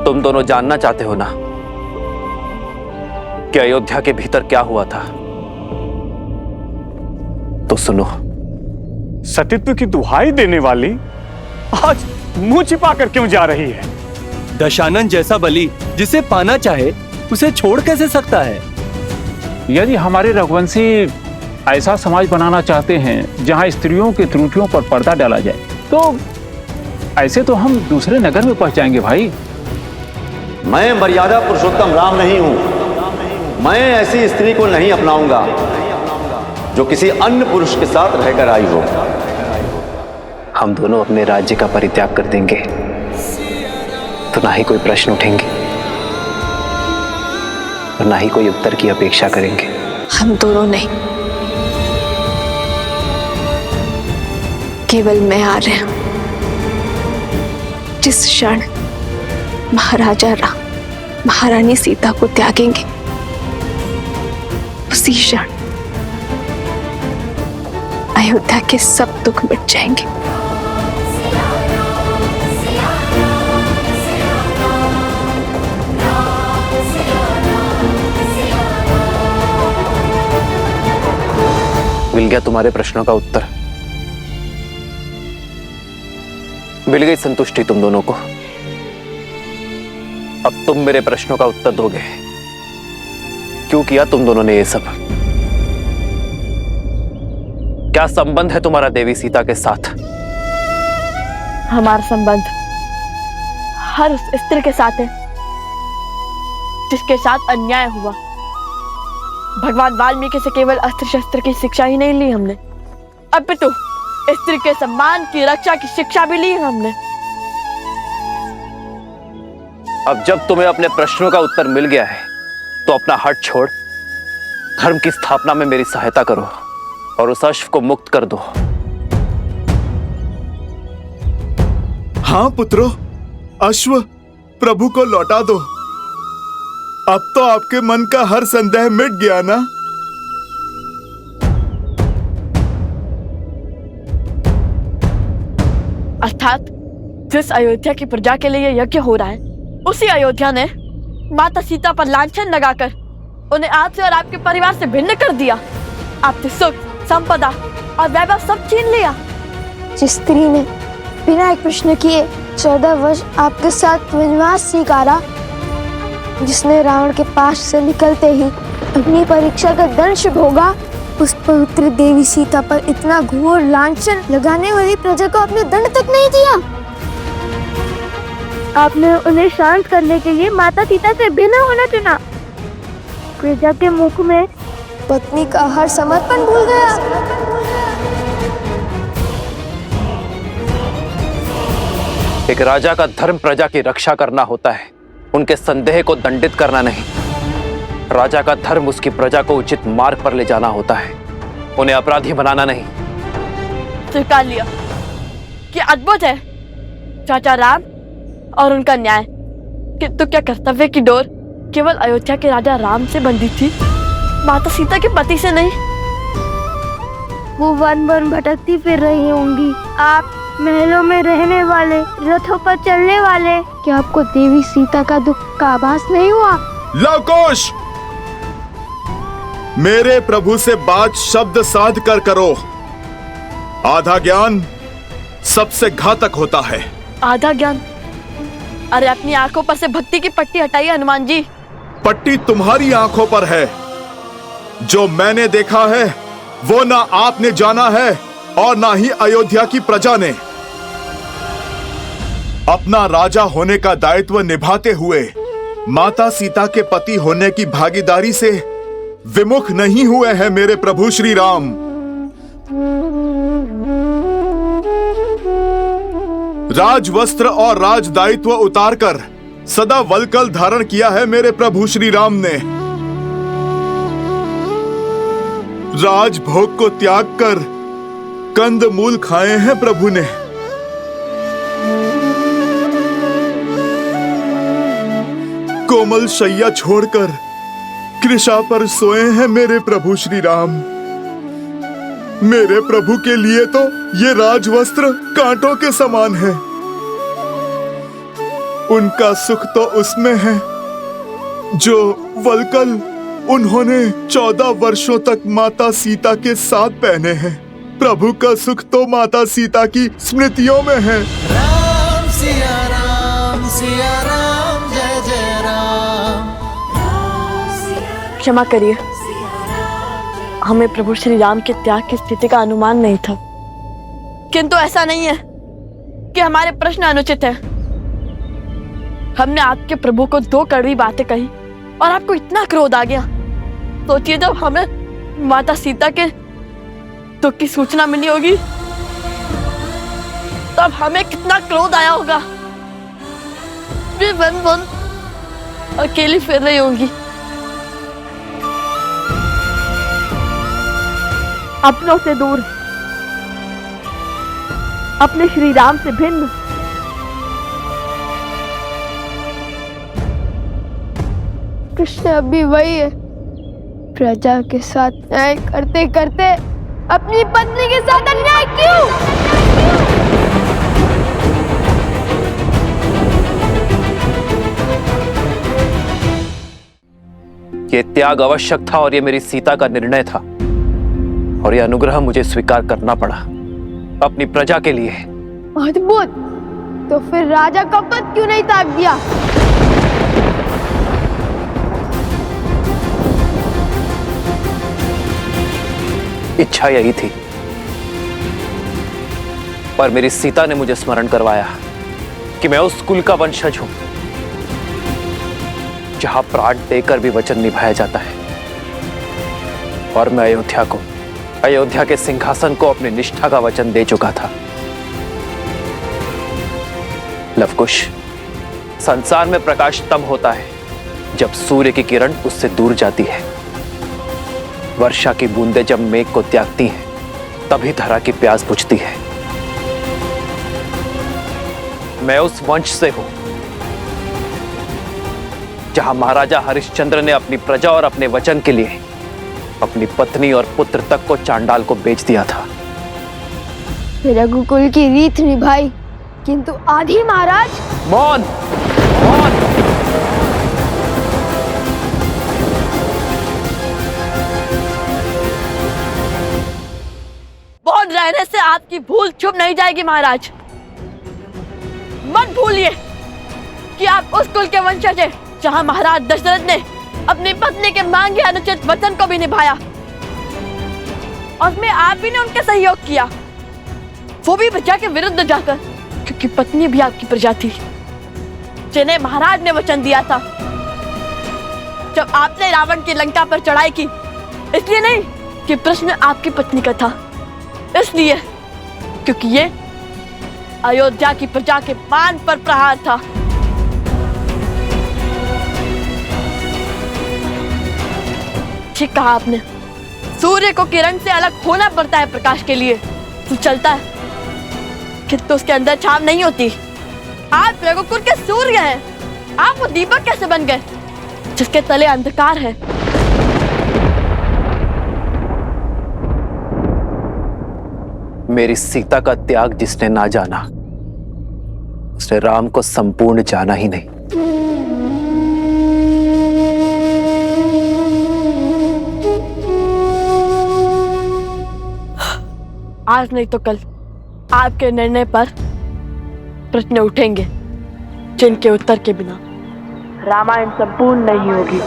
तुम दोनों जानना चाहते हो ना कि अयोध्या के भीतर क्या हुआ था? तो सुनो। सतीत्व की दुहाई देने वाली आज मुंह छिपाकर क्यों जा रही है? दशानन जैसा बलि जिसे पाना चाहे उसे छोड़ कैसे सकता है? यदि हमारे रघुवंशी ऐसा समाज बनाना चाहते हैं जहां स्त्रियों की त्रुटियों पर पर्दा डाला जाए, तो ऐसे तो हम दूसरे नगर में पहुंच जाएंगे भाई। मैं मर्यादा पुरुषोत्तम राम नहीं हूं। मैं ऐसी स्त्री को नहीं अपनाऊंगा जो किसी अन्य पुरुष के साथ रहकर आई हो। हम दोनों अपने राज्य का परित्याग कर देंगे तो ना ही कोई प्रश्न उठेंगे और ना ही कोई उत्तर की अपेक्षा करेंगे। हम दोनों नहीं, केवल मैं आ रहा हूं। जिस क्षण महाराजा राम महारानी सीता को त्यागेंगे, उसी क्षण अयोध्या के सब दुख मिट जाएंगे। मिल गया तुम्हारे प्रश्नों का उत्तर? मिल गई संतुष्टि तुम दोनों को? अब तुम मेरे प्रश्नों का उत्तर दोगे। क्यों किया तुम दोनों ने ये सब? क्या संबंध है तुम्हारा देवी सीता के साथ? हमारा संबंध हर उस स्त्री के साथ है जिसके साथ अन्याय हुआ। भगवान वाल्मीकि से केवल अस्त्र शस्त्र की शिक्षा ही नहीं ली हमने, अपितु स्त्री के सम्मान की रक्षा की शिक्षा भी ली हमने। अब जब तुम्हें अपने प्रश्नों का उत्तर मिल गया है तो अपना हट छोड़ धर्म की स्थापना में मेरी सहायता करो और उस अश्व को मुक्त कर दो। हाँ पुत्रों, अश्व प्रभु को लौटा दो। अब तो आपके मन का हर संदेह मिट गया ना? अर्थात जिस अयोध्या की प्रजा के लिए यज्ञ हो रहा है, उसी अयोध्या ने माता सीता पर लांछन लगाकर उन्हें आपसे और आपके परिवार से भिन्न कर दिया। आपसे सुख, संपदा और वैभव सब छीन लिया। जिस स्त्री ने बिना एक प्रश्न किए 14 वर्ष आपके साथ वनवास स्वीकारा, जिसने रावण के पास से निकलते ही अपनी परीक्षा का दंश भोगा, उस पवित्र देवी सीता पर इतना घोर लांछन लगाने वाली प्रजा को आपने दंड तक नहीं दिया। आपने उन्हें शांत करने के लिए माता सीता से भिन्न होना चुना। प्रजा के मुख में पत्नी का हर समर्पण भूल गया। एक राजा का धर्म प्रजा की रक्षा करना होता है, उनके संदेह को दंडित करना नहीं। राजा का धर्म उसकी प्रजा को उचित मार्ग पर ले जाना होता है, उन्हें अपराधी बनाना नहीं। स्वीकार लिया कि अद्भुत है चाचा राम और उनका न्याय, किंतु क्या कर्तव्य की डोर केवल अयोध्या के राजा राम से बंधी थी, माता सीता के पति से नहीं? वो वन वन भटकती फिर रही होंगी, आप महलों में रहने वाले, रथों पर चलने वाले। क्या आपको देवी सीता का दुख का आभास नहीं हुआ? लवकुश, मेरे प्रभु से बात शब्द साध कर करो। आधा ज्ञान सबसे घातक होता है। आधा ज्ञान? अरे अपनी आंखों पर से भक्ति की पट्टी हटाइए हनुमान जी। पट्टी तुम्हारी आंखों पर है। जो मैंने देखा है वो ना आपने जाना है और ना ही अयोध्या की प्रजा ने। अपना राजा होने का दायित्व निभाते हुए माता सीता के पति होने की भागीदारी से विमुख नहीं हुए हैं मेरे प्रभु श्री राम। राजवस्त्र और राज दायित्व उतारकर सदा वलकल धारण किया है मेरे प्रभु श्री राम ने। राजभोग को त्याग कर कंद मूल खाए हैं प्रभु ने। कोमल शैया छोड़कर कृषा पर सोए हैं मेरे प्रभु श्री राम। मेरे प्रभु के लिए तो ये राजवस्त्र कांटों के समान है। उनका सुख तो उसमें है जो वलकल उन्होंने 14 वर्षों तक माता सीता के साथ पहने हैं। प्रभु का सुख तो माता सीता की स्मृतियों में है। राम सिया राम जय जय राम। क्षमा करिए, हमें प्रभु श्री राम के त्याग की स्थिति का अनुमान नहीं था। किंतु ऐसा नहीं है कि हमारे प्रश्न अनुचित है। हमने आपके प्रभु को 2 कड़वी बातें कही और आपको इतना क्रोध आ गया। सोचिए जब हमें माता सीता के दुख की सूचना मिली होगी तब हमें कितना क्रोध आया होगा। वे वन वन अकेली फिर रही होंगी, अपनों से दूर, अपने श्री राम से भिन्न। कृष्ण अभी वही है, प्रजा के साथ न्याय करते करते अपनी पत्नी के साथ अन्याय क्यों? ये त्याग आवश्यक था और ये मेरी सीता का निर्णय था और ये अनुग्रह मुझे स्वीकार करना पड़ा अपनी प्रजा के लिए। अद्भुत। तो फिर राजा का पद क्यों नहीं त्याग दिया? इच्छा यही थी, पर मेरी सीता ने मुझे स्मरण करवाया कि मैं उस कुल का वंशज हूं जहां प्राण देकर भी वचन निभाया जाता है। और मैं अयोध्या के सिंहासन को अपनी निष्ठा का वचन दे चुका था। लवकुश, संसार में प्रकाश तब होता है जब सूर्य की किरण उससे दूर जाती है। वर्षा की बूंदें जब मेघ को त्यागती हैं तभी धरा की प्यास बुझती है। मैं उस वंश से हूं जहां महाराजा हरिश्चंद्र ने अपनी प्रजा और अपने वचन के लिए अपनी पत्नी और पुत्र तक को चांडाल को बेच दिया था। रघुकुल की रीत निभाई, किंतु आधी महाराज। मौन, मौन। मौन रहने से आपकी भूल छुप नहीं जाएगी महाराज। मत भूलिए कि आप उस कुल के वंशज हैं जहां महाराज दशरथ ने अपनी पत्नी के मांगे अनुचित वचन को भी निभाया और उसमें आप भी ने उनके सहयोग किया, वो भी प्रजा के विरुद्ध जाकर, क्योंकि पत्नी भी आपकी प्रजा थी जिन्हें महाराज ने वचन दिया था। जब आपने रावण की लंका पर चढ़ाई की, इसलिए नहीं कि प्रश्न आपकी पत्नी का था, इसलिए क्योंकि ये अयोध्या की प्रजा के मान पर प्रहार था। ठीक कहा आपने, सूर्य को किरण से अलग होना पड़ता है प्रकाश के लिए, तो चलता है किंतु उसके अंदर छाव नहीं होती। आप रघुकुल के सूर्य हैं, आप वो दीपक कैसे बन गए जिसके तले अंधकार है? मेरी सीता का त्याग जिसने ना जाना, उसने राम को संपूर्ण जाना ही नहीं। आज नहीं तो कल आपके निर्णय पर प्रश्न उठेंगे जिनके उत्तर के बिना रामायण संपूर्ण नहीं होगी।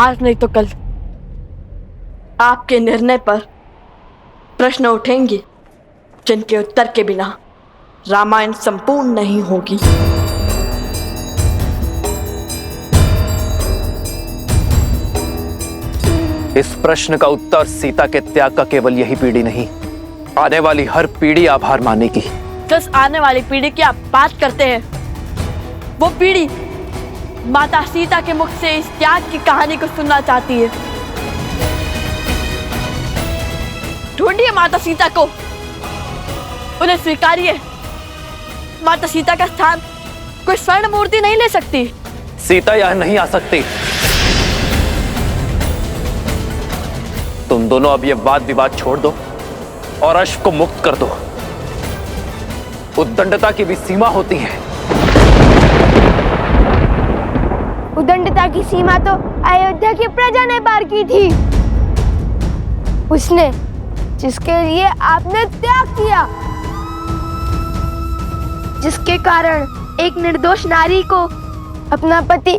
आज नहीं तो कल आपके निर्णय पर प्रश्न उठेंगे जिनके उत्तर के बिना रामायण संपूर्ण नहीं होगी। इस प्रश्न का उत्तर सीता के त्याग का केवल यही पीढ़ी नहीं, आने वाली हर पीढ़ी आभार मानेगी। जिस आने वाली पीढ़ी की आप बात करते हैं, वो पीढ़ी माता सीता के मुख से इस त्याग की कहानी को सुनना चाहती है। ढूंढिए माता सीता को, उन्हें स्वीकारिए। माता सीता का स्थान कोई स्वर्ण मूर्ति नहीं ले सकती। सीता यहां नहीं आ सकती। तुम दोनों अब ये वाद विवाद छोड़ दो और अश्व को मुक्त कर दो। उद्दंडता की भी सीमा होती है। उद्दंडता की सीमा तो अयोध्या की प्रजा ने पार की थी। उसने जिसके लिए आपने त्याग किया, जिसके कारण एक निर्दोष नारी को अपना पति,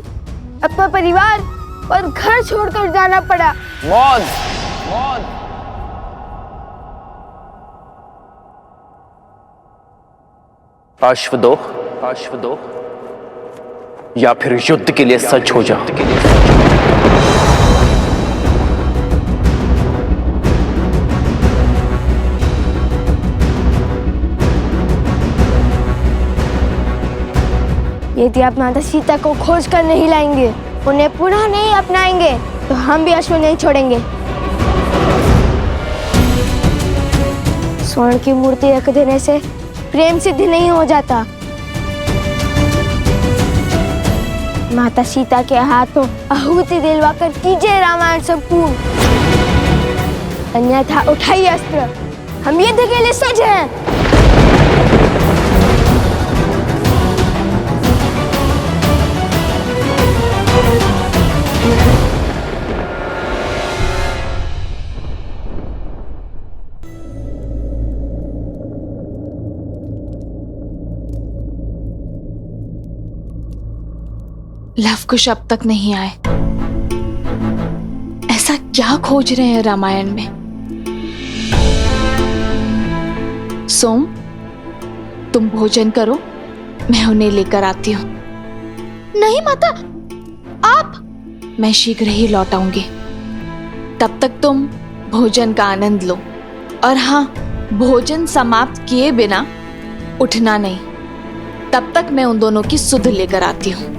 अपना परिवार और घर छोड़कर जाना पड़ा। मौन, मौन। अश्व दो, अश्व दो, या फिर युद्ध के लिए सज्ज हो जाओ। यदि आप माता सीता को खोज कर नहीं लाएंगे, उन्हें पुनः नहीं अपनाएंगे, तो हम भी अश्व नहीं छोड़ेंगे। स्वर्ण की मूर्ति रख देने से प्रेम सिद्ध नहीं हो जाता। माता सीता के हाथों आहुति दिलवाकर कीजिए रामायण संपूर्ण, अन्यथा उठाइए अस्त्र। हम युद्ध के लिए सज्ज हैं। लवकुश अब तक नहीं आए। ऐसा क्या खोज रहे हैं रामायण में? सोम, तुम भोजन करो, मैं उन्हें लेकर आती हूँ। नहीं माता, आप। मैं शीघ्र ही लौट आऊंगी। तब तक तुम भोजन का आनंद लो। और हाँ, भोजन समाप्त किए बिना उठना नहीं। तब तक मैं उन दोनों की सुध लेकर आती हूँ।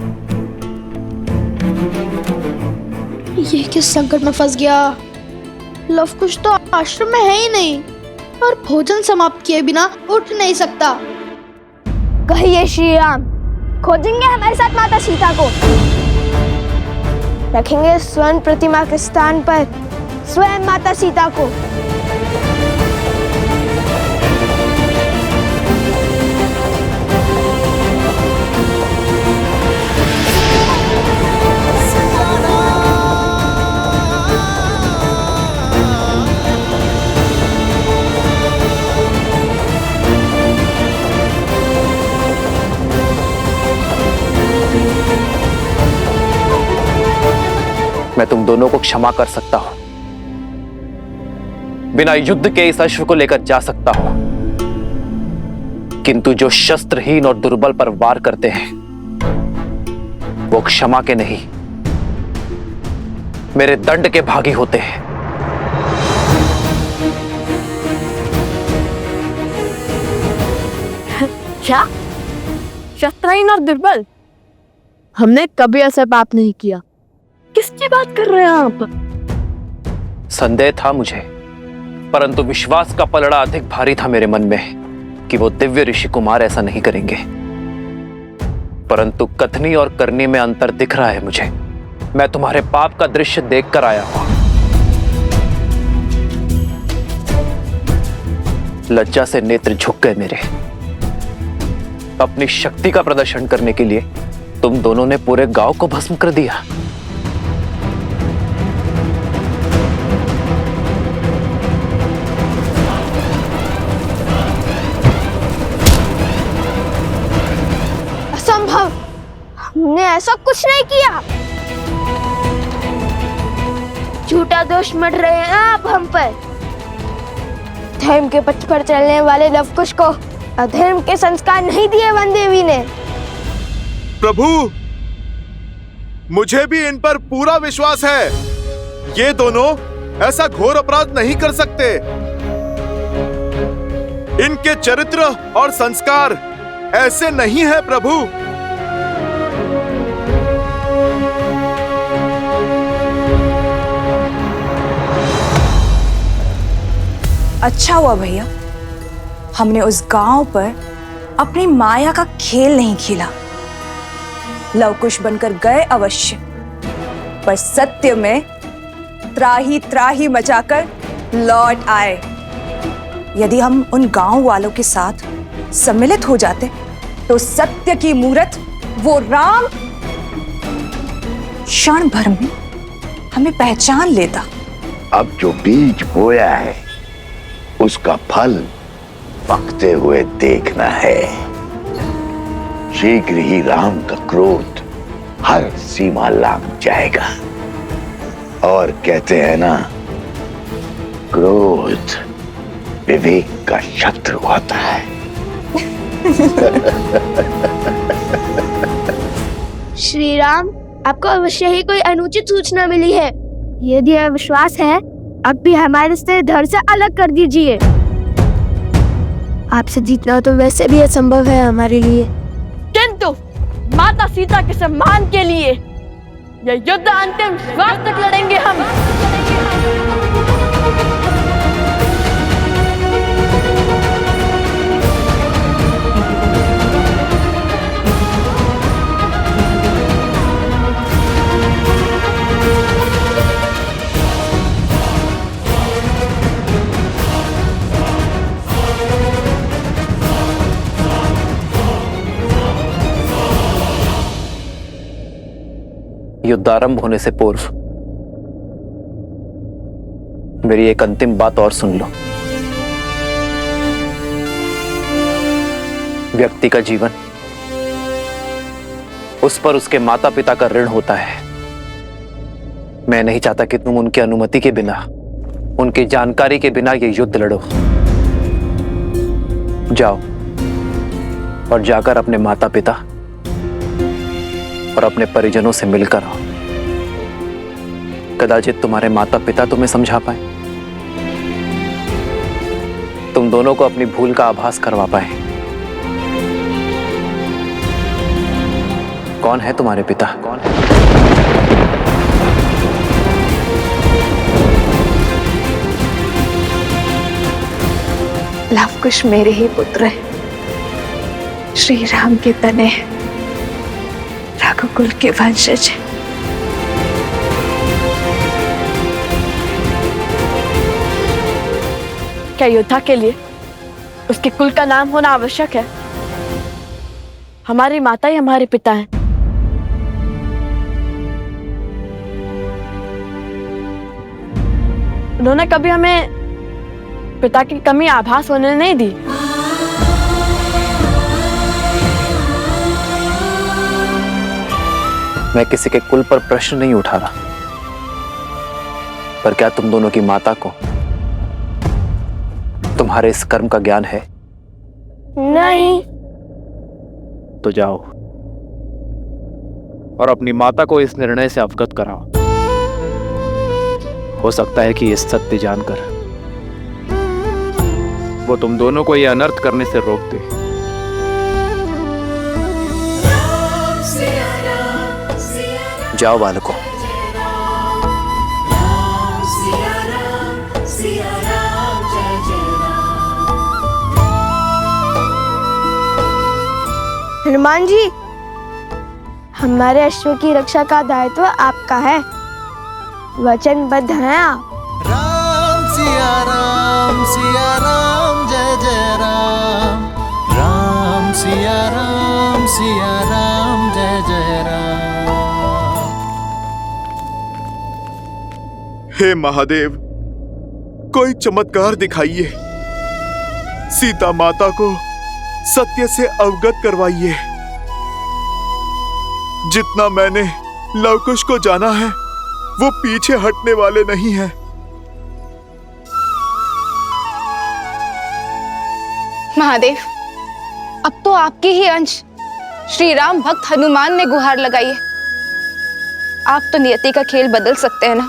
ये किस संकट में फंस गया? लवकुश तो आश्रम में है ही नहीं और भोजन समाप्त किए बिना उठ नहीं सकता। कहिए श्री राम, खोजेंगे हमारे साथ माता सीता को, रखेंगे स्वर्ण प्रतिमा के स्थान पर स्वयं माता सीता को। मैं तुम दोनों को क्षमा कर सकता हूं, बिना युद्ध के इस अश्व को लेकर जा सकता हूं, किंतु जो शस्त्रहीन और दुर्बल पर वार करते हैं वो क्षमा के नहीं, मेरे दंड के भागी होते हैं। क्या? शस्त्रहीन और दुर्बल? हमने कभी ऐसा पाप नहीं किया। किसकी बात कर रहे हैं आप? संदेह था मुझे, परंतु विश्वास का पलड़ा अधिक भारी था मेरे मन में कि वो दिव्य ऋषि कुमार ऐसा नहीं करेंगे। परंतु कथनी और करनी में अंतर दिख रहा है मुझे। मैं तुम्हारे पाप का दृश्य देखकर आया हूं। लज्जा से नेत्र झुक गए मेरे। अपनी शक्ति का प्रदर्शन करने के लिए तुम दोनों ने पूरे गांव को भस्म कर दिया। असंभव, हमने ऐसा कुछ नहीं किया। झूठा दोष मढ़ रहे हैं आप हम पर। धर्म के पथ पर चलने वाले लवकुश को अधर्म के संस्कार नहीं दिए वन देवी ने। प्रभु, मुझे भी इन पर पूरा विश्वास है। ये दोनों ऐसा घोर अपराध नहीं कर सकते। इनके चरित्र और संस्कार ऐसे नहीं है प्रभु। अच्छा हुआ भैया, हमने उस गांव पर अपनी माया का खेल नहीं खेला। लवकुश बनकर गए अवश्य, पर सत्य में त्राही त्राही मचाकर लौट आए। यदि हम उन गांव वालों के साथ सम्मिलित हो जाते तो सत्य की मूरत वो राम क्षण भर में हमें पहचान लेता। अब जो बीज बोया है उसका फल पकते हुए देखना है। शीघ्र ही राम का क्रोध हर सीमा लांघ जाएगा। और कहते हैं ना, क्रोध विवेक का शत्रु होता है। श्री राम, आपको अवश्य ही कोई अनुचित सूचना मिली है। यदि यह विश्वास है, अब भी हमारे से धड़ से अलग कर दीजिए। आपसे जीतना तो वैसे भी असंभव है हमारे लिए, किंतु माता सीता के सम्मान के लिए यह युद्ध अंतिम श्वास तक लड़ेंगे हम। युद्धारंभ होने से पूर्व मेरी एक अंतिम बात और सुन लो। व्यक्ति का जीवन उस पर उसके माता पिता का ऋण होता है। मैं नहीं चाहता कि तुम उनकी अनुमति के बिना, उनकी जानकारी के बिना ये युद्ध लड़ो। जाओ और जाकर अपने माता पिता और अपने परिजनों से मिलकर आओ। कदाचित तुम्हारे माता पिता तुम्हें समझा पाए, तुम दोनों को अपनी भूल का आभास करवा पाए। कौन है तुम्हारे पिता? कौन है? लवकुश मेरे ही पुत्र हैं, श्री राम के तने, रघुकुल के वंशज। क्या योद्धा के लिए उसके कुल का नाम होना आवश्यक है? हमारी माता ही हमारे पिता हैं। उन्होंने कभी हमें पिता की कमी आभास होने नहीं दी। मैं किसी के कुल पर प्रश्न नहीं उठा रहा, पर क्या तुम दोनों की माता को तुम्हारे इस कर्म का ज्ञान है? नहीं। तो जाओ और अपनी माता को इस निर्णय से अवगत कराओ। हो सकता है कि इस सत्य जानकर वो तुम दोनों को यह अनर्थ करने से रोक दे। जाओ बालकों। हनुमान जी, हमारे अश्व की रक्षा का दायित्व आपका है। वचनबद्ध हैं आप। राम सिया राम जय जय राम। राम सिया राम जय जय राम। हे महादेव, कोई चमत्कार दिखाइए। सीता माता को सत्य से अवगत करवाइए। जितना मैंने लवकुश को जाना है वो पीछे हटने वाले नहीं हैं। महादेव, अब तो आपके ही अंश श्री राम भक्त हनुमान ने गुहार लगाई है। आप तो नियति का खेल बदल सकते हैं ना।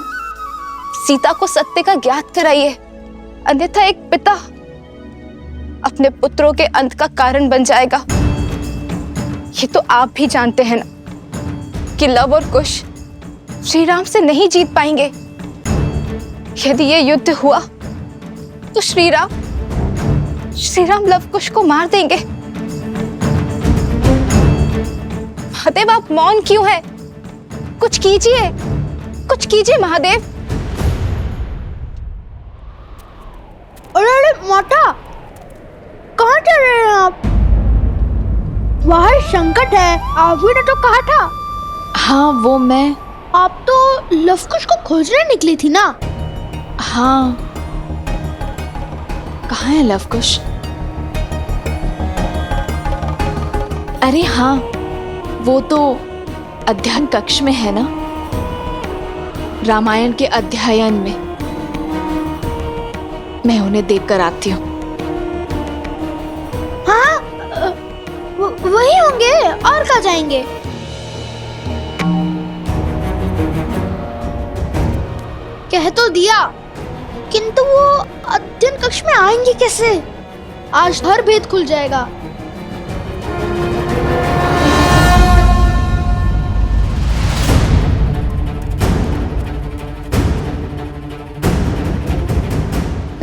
सीता को सत्य का ज्ञात कराइए, अन्यथा एक पिता अपने पुत्रों के अंत का कारण बन जाएगा। ये तो आप भी जानते हैं ना कि लव और कुश श्री राम से नहीं जीत पाएंगे। यदि ये युद्ध हुआ तो श्री राम लव कुश को मार देंगे। महादेव, आप मौन क्यों हैं? कुछ कीजिए महादेव। अरे माता, कहाँ चल रहे हैं आप? बाहर संकट है, आपने तो कहा था। हाँ, वो मैं। आप तो लवकुश को खोजने निकली थी ना? हाँ। कहाँ है लवकुश? अरे हाँ, वो तो अध्ययन कक्ष में है ना, रामायण के अध्ययन में। मैं उन्हें देखकर आती हूँ। हाँ, वही होंगे, और कहाँ जाएंगे? कह तो दिया, किंतु वो अध्ययन कक्ष में आएंगे कैसे? आज हर भेद खुल जाएगा।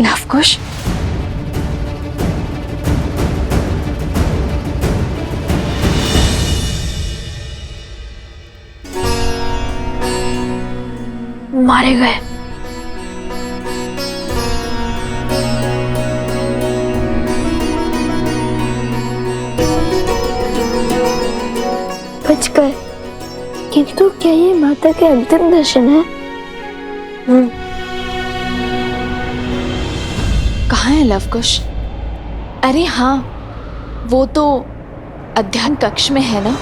लवकुश, मारे गए। बच गए, किंतु क्या ये माता के अंतिम दर्शन है? कहाँ है लवकुश? अरे हाँ, वो तो अध्ययन कक्ष में है ना।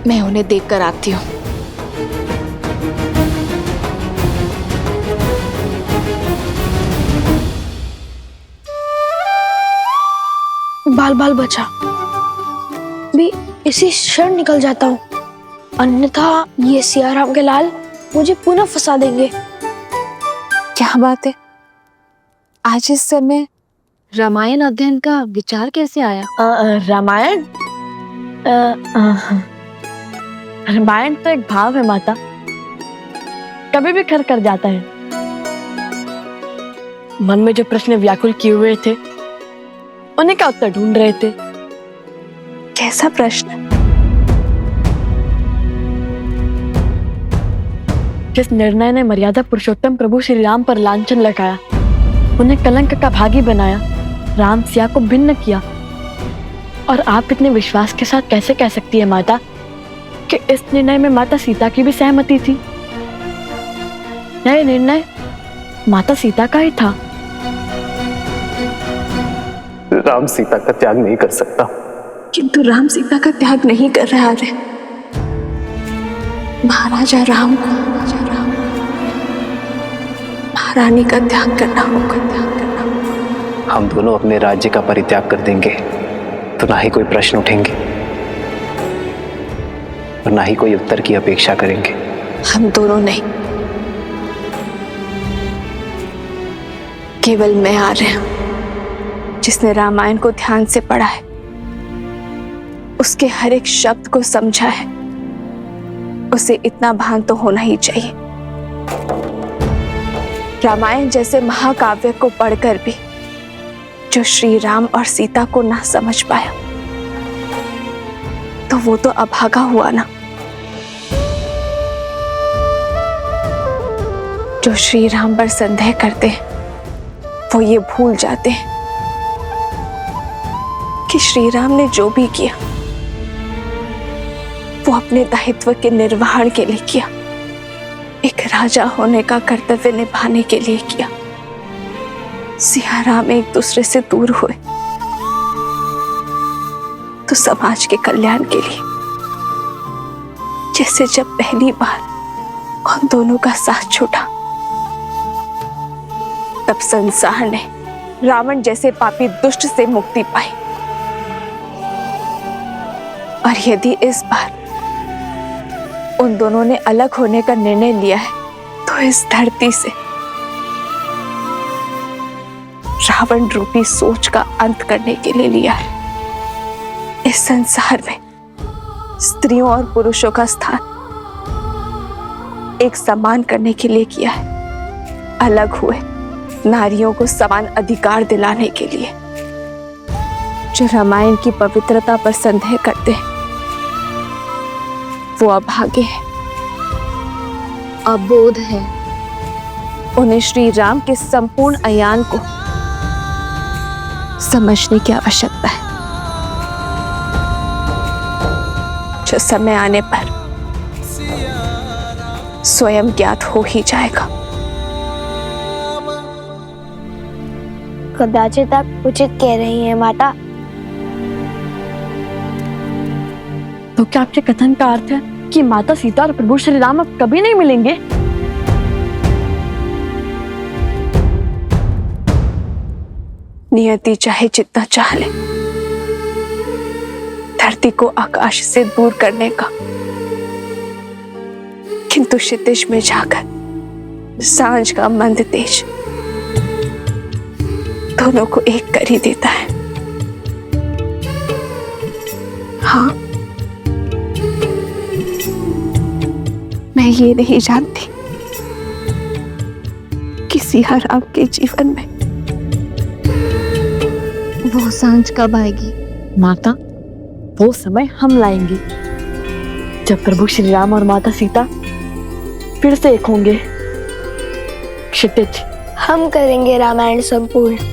मैं उन्हें देखकर आती हूँ। बाल बाल बचा भी इसी क्षण निकल जाता हूँ, अन्यथा ये सियाराम के लाल मुझे पुनः फंसा देंगे। क्या बात है, आज इस समय रामायण अध्ययन का विचार कैसे आया? रामायण रामायण तो एक भाव है माता, कभी भी खर कर जाता है। मन में जो प्रश्न व्याकुल किए हुए थे, उन्हें का उत्तर ढूंढ रहे थे। कैसा प्रश्न? जिस निर्णय ने मर्यादा पुरुषोत्तम प्रभु श्री राम पर लांछन लगाया, उन्हें कलंक का भागी बनाया, राम सिया को भिन्न किया, और आप इतने विश्वास के साथ कैसे कह सकती है माता कि इस निर्णय में माता सीता की भी सहमति थी? यह निर्णय माता सीता का ही था। राम सीता का त्याग नहीं कर सकता। किंतु राम सीता का त्याग नहीं कर रहा है। महाराजा राम को महारानी का त्याग करना होगा। हम दोनों अपने राज्य का परित्याग कर देंगे तो ना ही कोई प्रश्न उठेंगे और ना ही कोई उत्तर की अपेक्षा करेंगे। हम दोनों नहीं, केवल मैं आ रहा हूं, जिसने रामायण को ध्यान से पढ़ा है, उसके हर एक शब्द को समझा है, उसे इतना भान तो होना ही चाहिए। रामायण जैसे महाकाव्य को पढ़कर भी जो श्री राम और सीता को ना समझ पाया, तो वो तो अभागा हुआ ना। जो श्री राम पर संदेह करते हैं, वो ये भूल जाते हैं कि श्री राम ने जो भी किया वो अपने दायित्व के निर्वहन के लिए किया, एक राजा होने का कर्तव्य निभाने के लिए किया। सिया राम एक दूसरे से दूर हुए तो समाज के कल्याण के लिए, जैसे जब पहली बार उन दोनों का साथ छूटा, तब संसार ने रावण जैसे पापी दुष्ट से मुक्ति पाई। और यदि इस बार उन दोनों ने अलग होने का निर्णय लिया है, तो इस धरती से रावण रूपी सोच का अंत करने के लिए लिया है। इस संसार में स्त्रियों और पुरुषों का स्थान एक समान करने के लिए किया है। अलग हुए नारियों को समान अधिकार दिलाने के लिए। जो रामायण की पवित्रता पर संदेह करते हैं, वो अभागे हैं, अबोध है। उन्हें श्री राम के संपूर्ण अयान को समझने की आवश्यकता है, जो समय आने पर स्वयं ज्ञात हो ही जाएगा। कदाचित आप उचित कह रही हैं माता। तो क्या आपके कथन का अर्थ है कि माता सीता और प्रभु श्री राम अब कभी नहीं मिलेंगे? नियति चाहे जितना चाह ले धरती को आकाश से दूर करने का, किंतु क्षितिज में जाकर सांझ का मंद तेज दोनों को एक कर ही देता है। हाँ, मैं ये नहीं जानती कि सिया राम के जीवन में वो सांझ कब आएगी? माता, वो समय हम लाएंगे जब प्रभु श्री राम और माता सीता फिर से एक होंगे। क्षितिज, हम करेंगे रामायण संपूर्ण।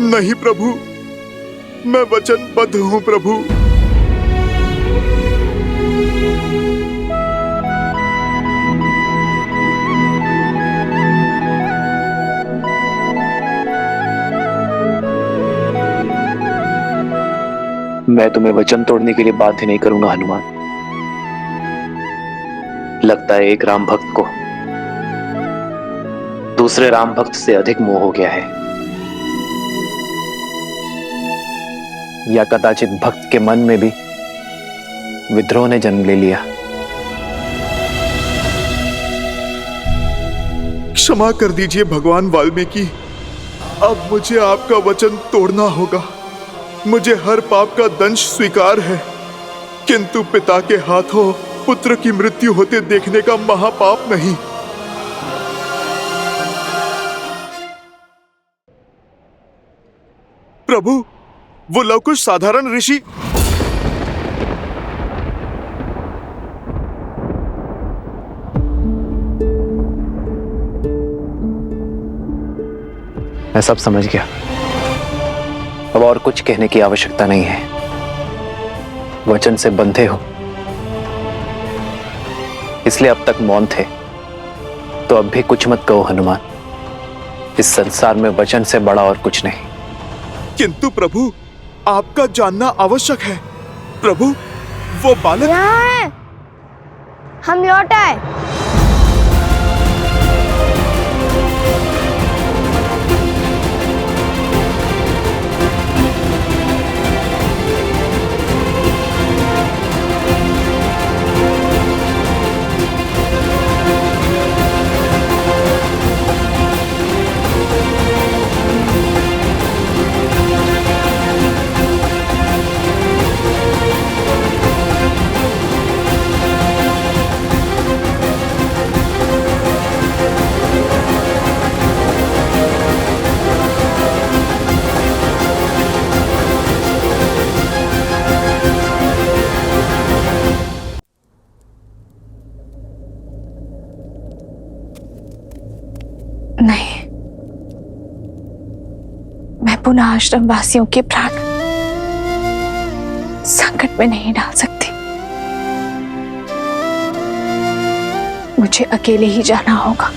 नहीं प्रभु, मैं वचनबद्ध हूं प्रभु। मैं तुम्हें वचन तोड़ने के लिए बाध्य नहीं करूंगा हनुमान। लगता है एक राम भक्त को दूसरे राम भक्त से अधिक मोह हो गया है, या कदाचित भक्त के मन में भी विद्रोह ने जन्म ले लिया। क्षमा कर दीजिए भगवान वाल्मीकि, अब मुझे आपका वचन तोड़ना होगा। मुझे हर पाप का दंश स्वीकार है, किंतु पिता के हाथों पुत्र की मृत्यु होते देखने का महापाप नहीं। प्रभु, वो लवकुश साधारण ऋषि मैं सब समझ गया। अब और कुछ कहने की आवश्यकता नहीं है। वचन से बंधे हो इसलिए अब तक मौन थे, तो अब भी कुछ मत कहो हनुमान। इस संसार में वचन से बड़ा और कुछ नहीं। किंतु प्रभु, आपका जानना आवश्यक है। प्रभु, वो बालक यहाँ है। हम लौट आए। पुनः आश्रम वासियों के प्राण संकट में नहीं डाल सकती। मुझे अकेले ही जाना होगा।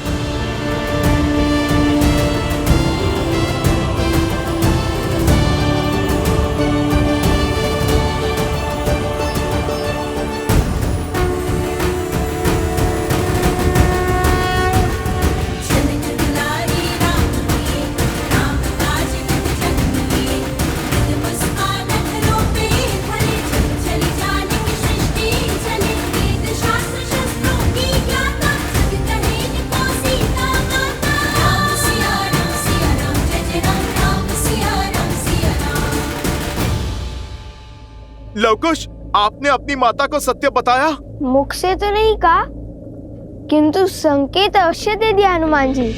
लवकुश, आपने अपनी माता को सत्य बताया? मुख से तो नहीं कहा, किंतु संकेत अवश्य दे दिया हनुमान जी।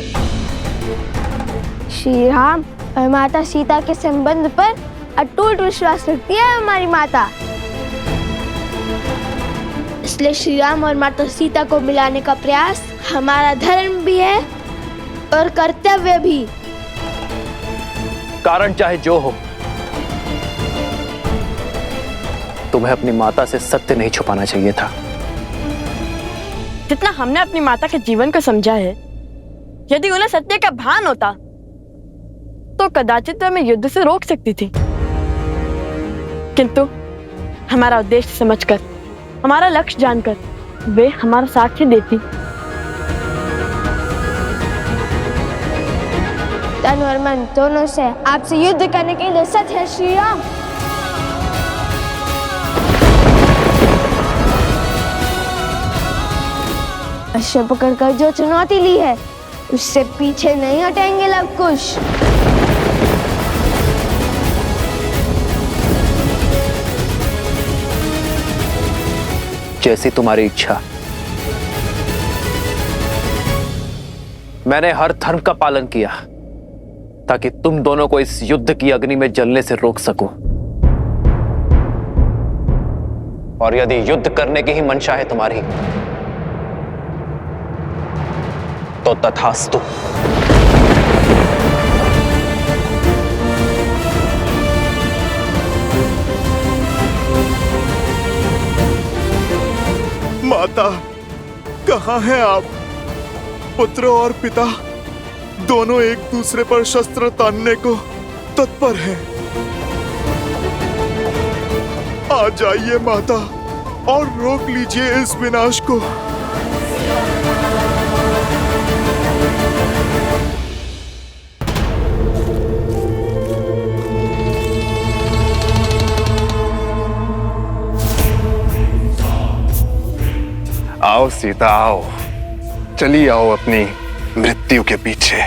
श्री राम और माता सीता के संबंध पर अटूट विश्वास रखती है हमारी माता। इसलिए श्री राम और माता सीता को मिलाने का प्रयास हमारा धर्म भी है और कर्तव्य भी। कारण चाहे जो हो, तुम्हें अपनी माता से सत्य नहीं छुपाना चाहिए था। जितना हमने अपनी माता के जीवन को समझा है, यदि उन्हें सत्य का भान होता तो कदाचित हमें युद्ध से रोक सकती थी, किंतु हमारा उद्देश्य समझकर, हमारा लक्ष्य जानकर वे हमारा साथ ही देती। तन और मन दोनों से आपसे युद्ध करने के लिए सत्य है श्री राम। अश्व पकड़कर जो चुनौती ली है, उससे पीछे नहीं हटेंगे लवकुश। जैसी तुम्हारी इच्छा। मैंने हर धर्म का पालन किया ताकि तुम दोनों को इस युद्ध की अग्नि में जलने से रोक सकूं। और यदि युद्ध करने की ही मंशा है तुम्हारी, तो तथास्तु। माता, कहाँ हैं आप? पुत्र और पिता दोनों एक दूसरे पर शस्त्र तानने को तत्पर हैं। आ जाइए माता और रोक लीजिए इस विनाश को। आओ सीता, आओ, चली आओ अपनी मृत्यु के पीछे।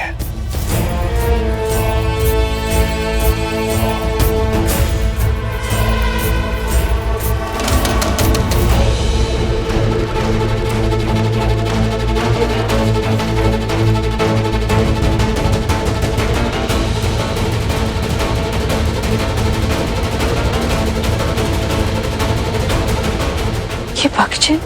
ये भक्षण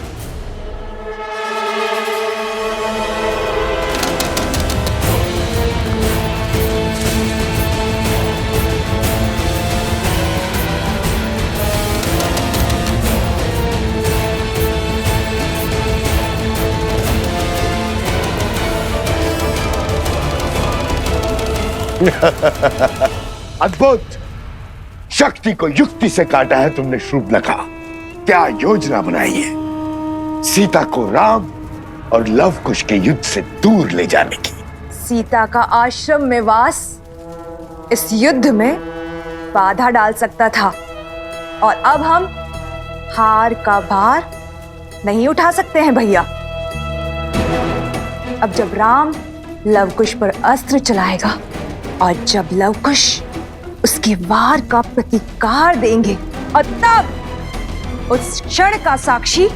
अद्भुत! शक्ति को युक्ति से काटा है तुमने शूर्पणखा। क्या योजना बनाई है सीता को राम और लवकुश के युद्ध से दूर ले जाने की। सीता का आश्रम में वास इस युद्ध में बाधा डाल सकता था, और अब हम हार का भार नहीं उठा सकते हैं भैया। अब जब राम लवकुश पर अस्त्र चलाएगा और जब लवकुश उसके वार का प्रतिकार देंगे, और तब उस क्षण का साक्षी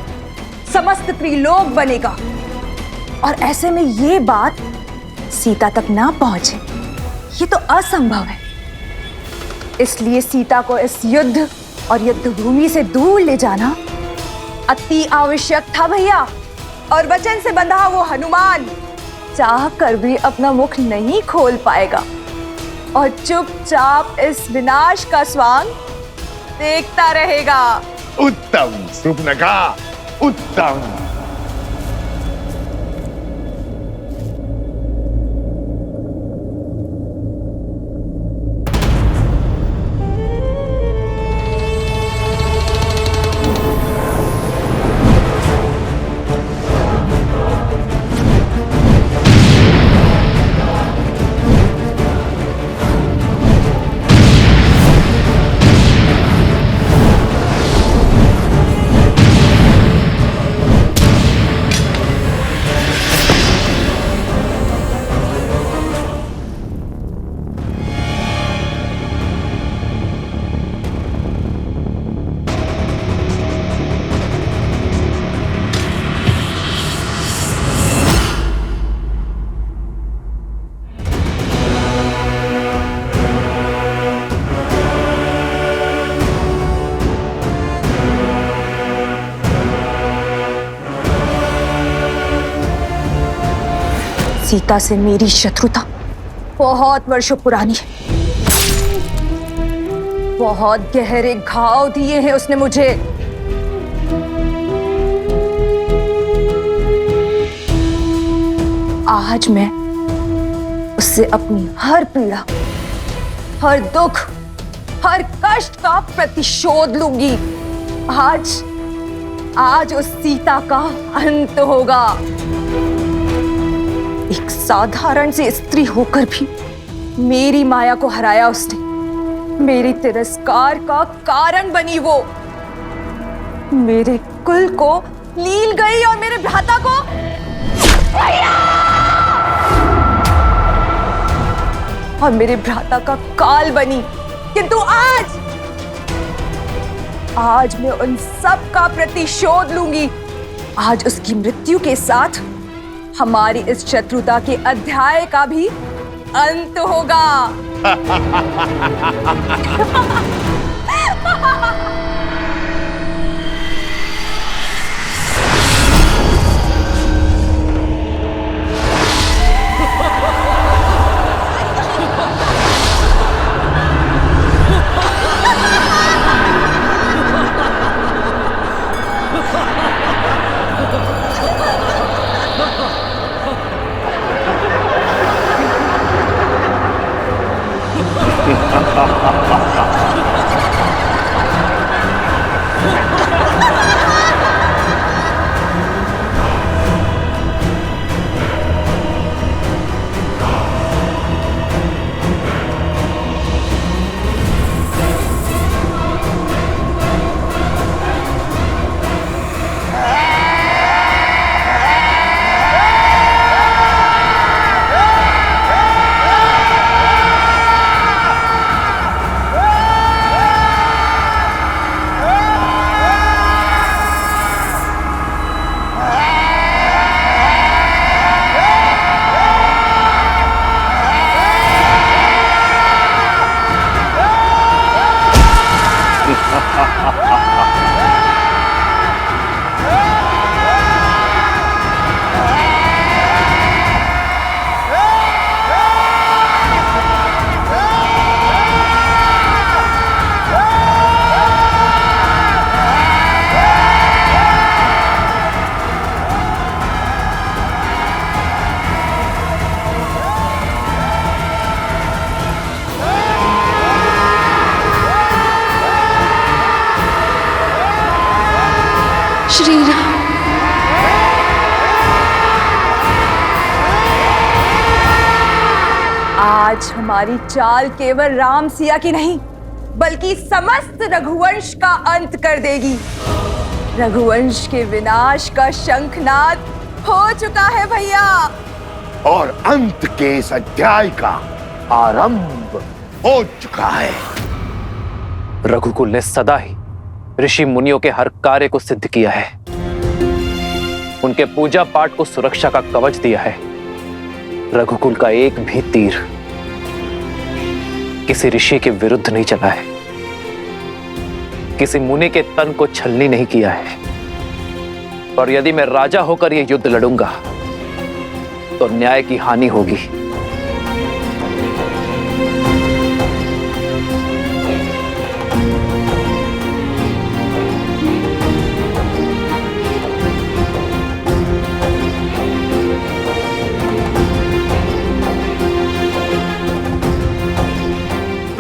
समस्त त्रिलोक बनेगा। और ऐसे में ये बात सीता तक ना पहुंचे, ये तो असंभव है। इसलिए सीता को इस युद्ध और युद्ध भूमि से दूर ले जाना अति आवश्यक था भैया। और वचन से बंधा वो हनुमान चाह कर भी अपना मुख नहीं खोल पाएगा। और चुपचाप इस विनाश का स्वांग देखता रहेगा। उत्तम सुपनखा, उत्तम। सीता से मेरी शत्रुता बहुत वर्षों पुरानी है। बहुत गहरे घाव दिए हैं उसने मुझे। आज मैं उससे अपनी हर पीड़ा, हर दुख, हर कष्ट का प्रतिशोध लूंगी। आज उस सीता का अंत होगा। एक साधारण सी स्त्री होकर भी मेरी माया को हराया उसने। मेरे तिरस्कार का कारण बनी वो। मेरे कुल को लील गई और मेरे भ्राता को और मेरे भ्राता का काल बनी। किंतु आज मैं उन सब का प्रतिशोध लूंगी। आज उसकी मृत्यु के साथ हमारी इस शत्रुता के अध्याय का भी अंत होगा। श्री राम। आज हमारी चाल केवल राम सिया की नहीं बल्कि समस्त रघुवंश का अंत कर देगी। रघुवंश के विनाश का शंखनाद हो चुका है भैया। और अंत के इस अध्याय का आरंभ हो चुका है। रघुकुल ने सदा ही ऋषि मुनियों के हर कार्य को सिद्ध किया है। उनके पूजा पाठ को सुरक्षा का कवच दिया है। रघुकुल का एक भी तीर किसी ऋषि के विरुद्ध नहीं चला है। किसी मुनि के तन को छलनी नहीं किया है। और यदि मैं राजा होकर यह युद्ध लड़ूंगा तो न्याय की हानि होगी।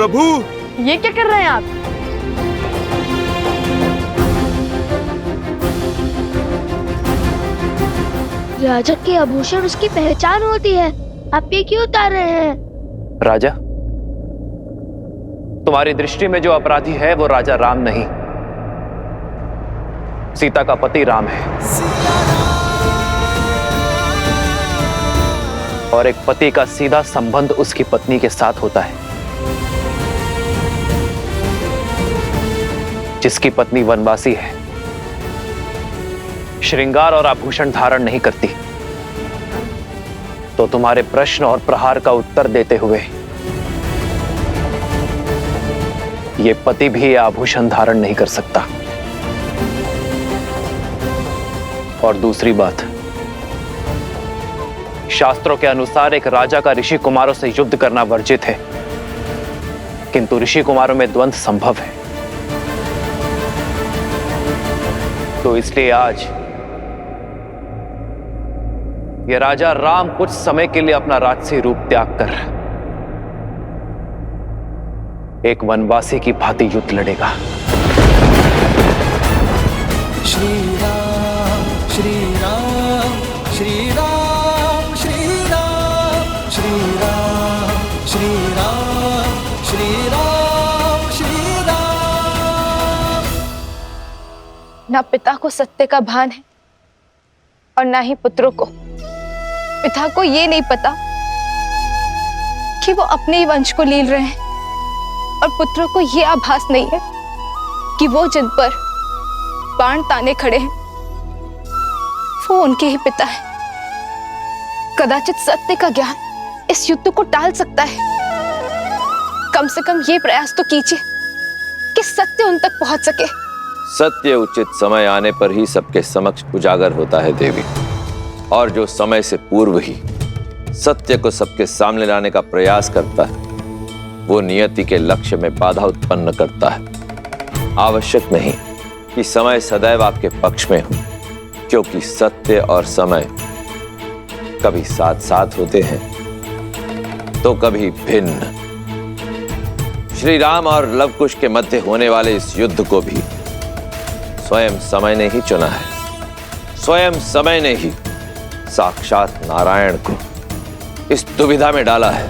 प्रभु। ये क्या कर रहे हैं आप? राजा के आभूषण उसकी पहचान होती है, आप ये क्यों उतार रहे हैं? राजा, तुम्हारी दृष्टि में जो अपराधी है वो राजा राम नहीं, सीता का पति राम है। और एक पति का सीधा संबंध उसकी पत्नी के साथ होता है। जिसकी पत्नी वनवासी है, श्रृंगार और आभूषण धारण नहीं करती, तो तुम्हारे प्रश्न और प्रहार का उत्तर देते हुए ये पति भी ये आभूषण धारण नहीं कर सकता। और दूसरी बात, शास्त्रों के अनुसार एक राजा का ऋषि कुमारों से युद्ध करना वर्जित है, किंतु ऋषि कुमारों में द्वंद्व संभव है। तो इसलिए आज ये राजा राम कुछ समय के लिए अपना राजसी रूप त्याग कर एक वनवासी की भांति युद्ध लड़ेगा। श्री राम श्री राम श्री राम श्री राम श्री राम श्री राम श्री राम श्री राम। ना पिता को सत्य का भान है और ना ही पुत्रों को। पिता को ये नहीं पता कि वो अपने ही वंश को लील रहे हैं, और पुत्रों को ये आभास नहीं है कि वो जिन पर बाण ताने खड़े हैं वो उनके ही पिता है। कदाचित सत्य का ज्ञान इस युद्ध को टाल सकता है। कम से कम ये प्रयास तो कीजिए कि सत्य उन तक पहुंच सके। सत्य उचित समय आने पर ही सबके समक्ष उजागर होता है देवी, और जो समय से पूर्व ही सत्य को सबके सामने लाने का प्रयास करता है वो नियति के लक्ष्य में बाधा उत्पन्न करता है। आवश्यक नहीं कि समय सदैव आपके पक्ष में हो, क्योंकि सत्य और समय कभी साथ साथ होते हैं तो कभी भिन्न। श्री राम और लवकुश के मध्य होने वाले इस युद्ध को भी स्वयं समय ने ही चुना है। स्वयं समय ने ही साक्षात नारायण को इस दुविधा में डाला है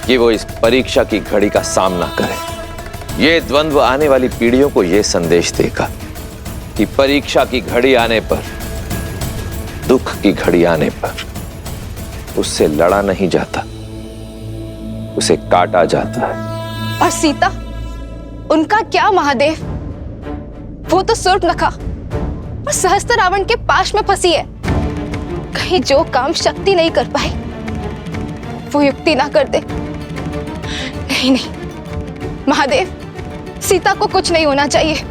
कि वो इस परीक्षा की घड़ी का सामना करे। ये द्वंद्व आने वाली पीढ़ियों को ये संदेश देगा कि परीक्षा की घड़ी आने पर, दुख की घड़ी आने पर उससे लड़ा नहीं जाता, उसे काटा जाता है। और सीता, उनका क्या महादेव? वो तो सूर्पनखा और सहस्त्र रावण के पाश में फंसी है। कहीं जो काम शक्ति नहीं कर पाई वो युक्ति ना कर दे। नहीं नहीं महादेव, सीता को कुछ नहीं होना चाहिए।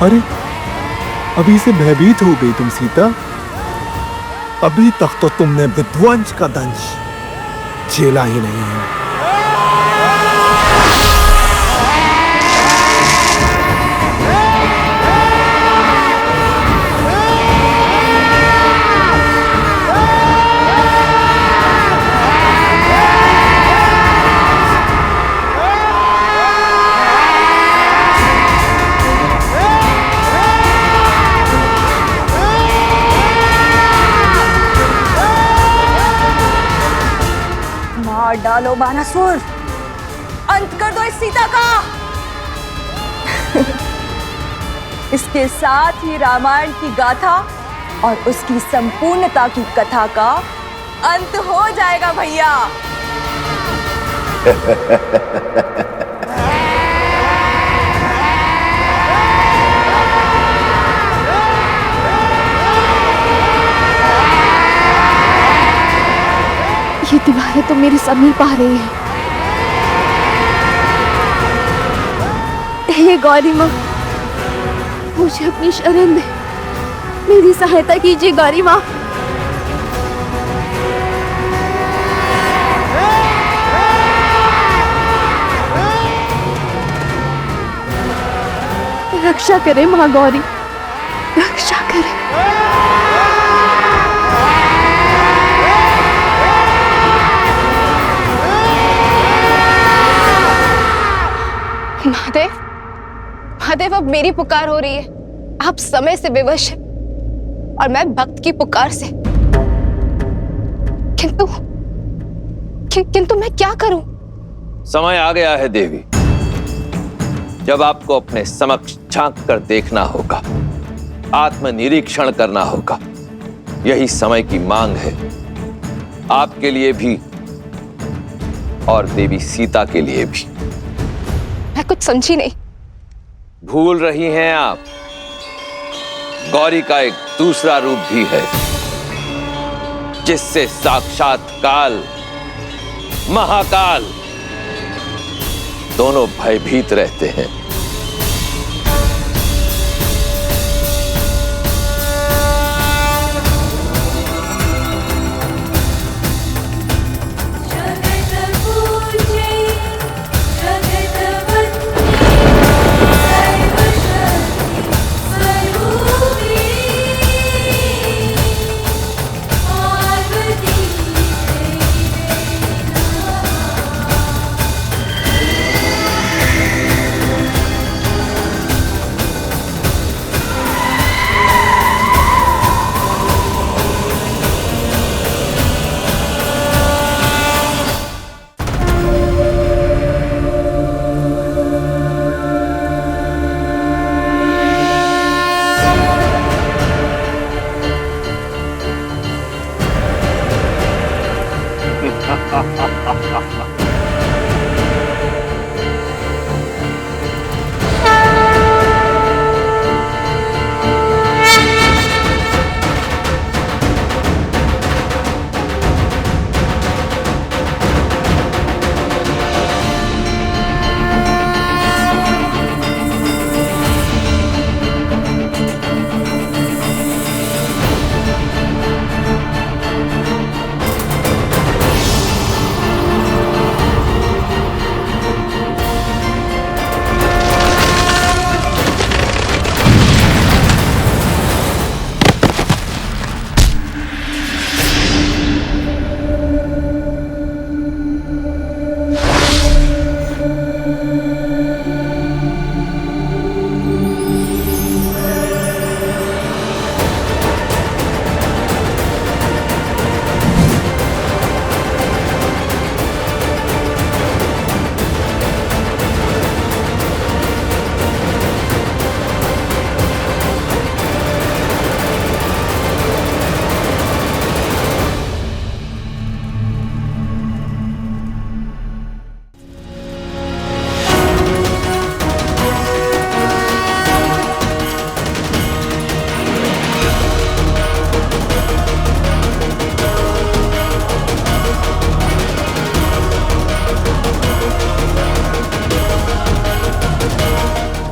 अरे अभी से भयभीत हो गई तुम सीता। अभी तक तो तुमने विध्वंस का दंश झेला ही नहीं है। मार डालो बानासुर, अंत कर दो इस सीता का। इसके साथ ही रामायण की गाथा और उसकी संपूर्णता की कथा का अंत हो जाएगा भैया। ये दीवारें तो मेरे समीप आ रही है। हे गौरी माँ, मुझे अपनी शरण दे, मेरी सहायता कीजिए गौरी माँ। रक्षा करे माँ गौरी, रक्षा करे। महादेव, महादेव, अब मेरी पुकार हो रही है। आप समय से विवश हैं और मैं भक्त की पुकार से। किंतु मैं क्या करूं? समय आ गया है देवी, जब आपको अपने समक्ष झांक कर देखना होगा, आत्मनिरीक्षण करना होगा। यही समय की मांग है, आपके लिए भी और देवी सीता के लिए भी। मैं कुछ समझी नहीं। भूल रही हैं आप, गौरी का एक दूसरा रूप भी है, जिससे साक्षात काल, महाकाल दोनों भयभीत रहते हैं।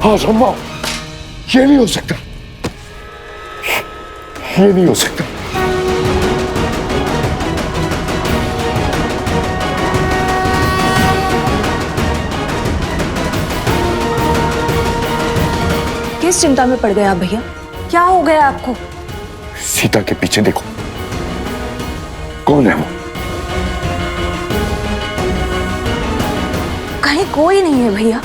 हाँ सम्मा, ये नहीं हो सकता, ये नहीं हो सकता। किस चिंता में पड़ गए आप भैया? क्या हो गया आपको? सीता के पीछे देखो, कौन है वो? कहीं कोई नहीं है भैया।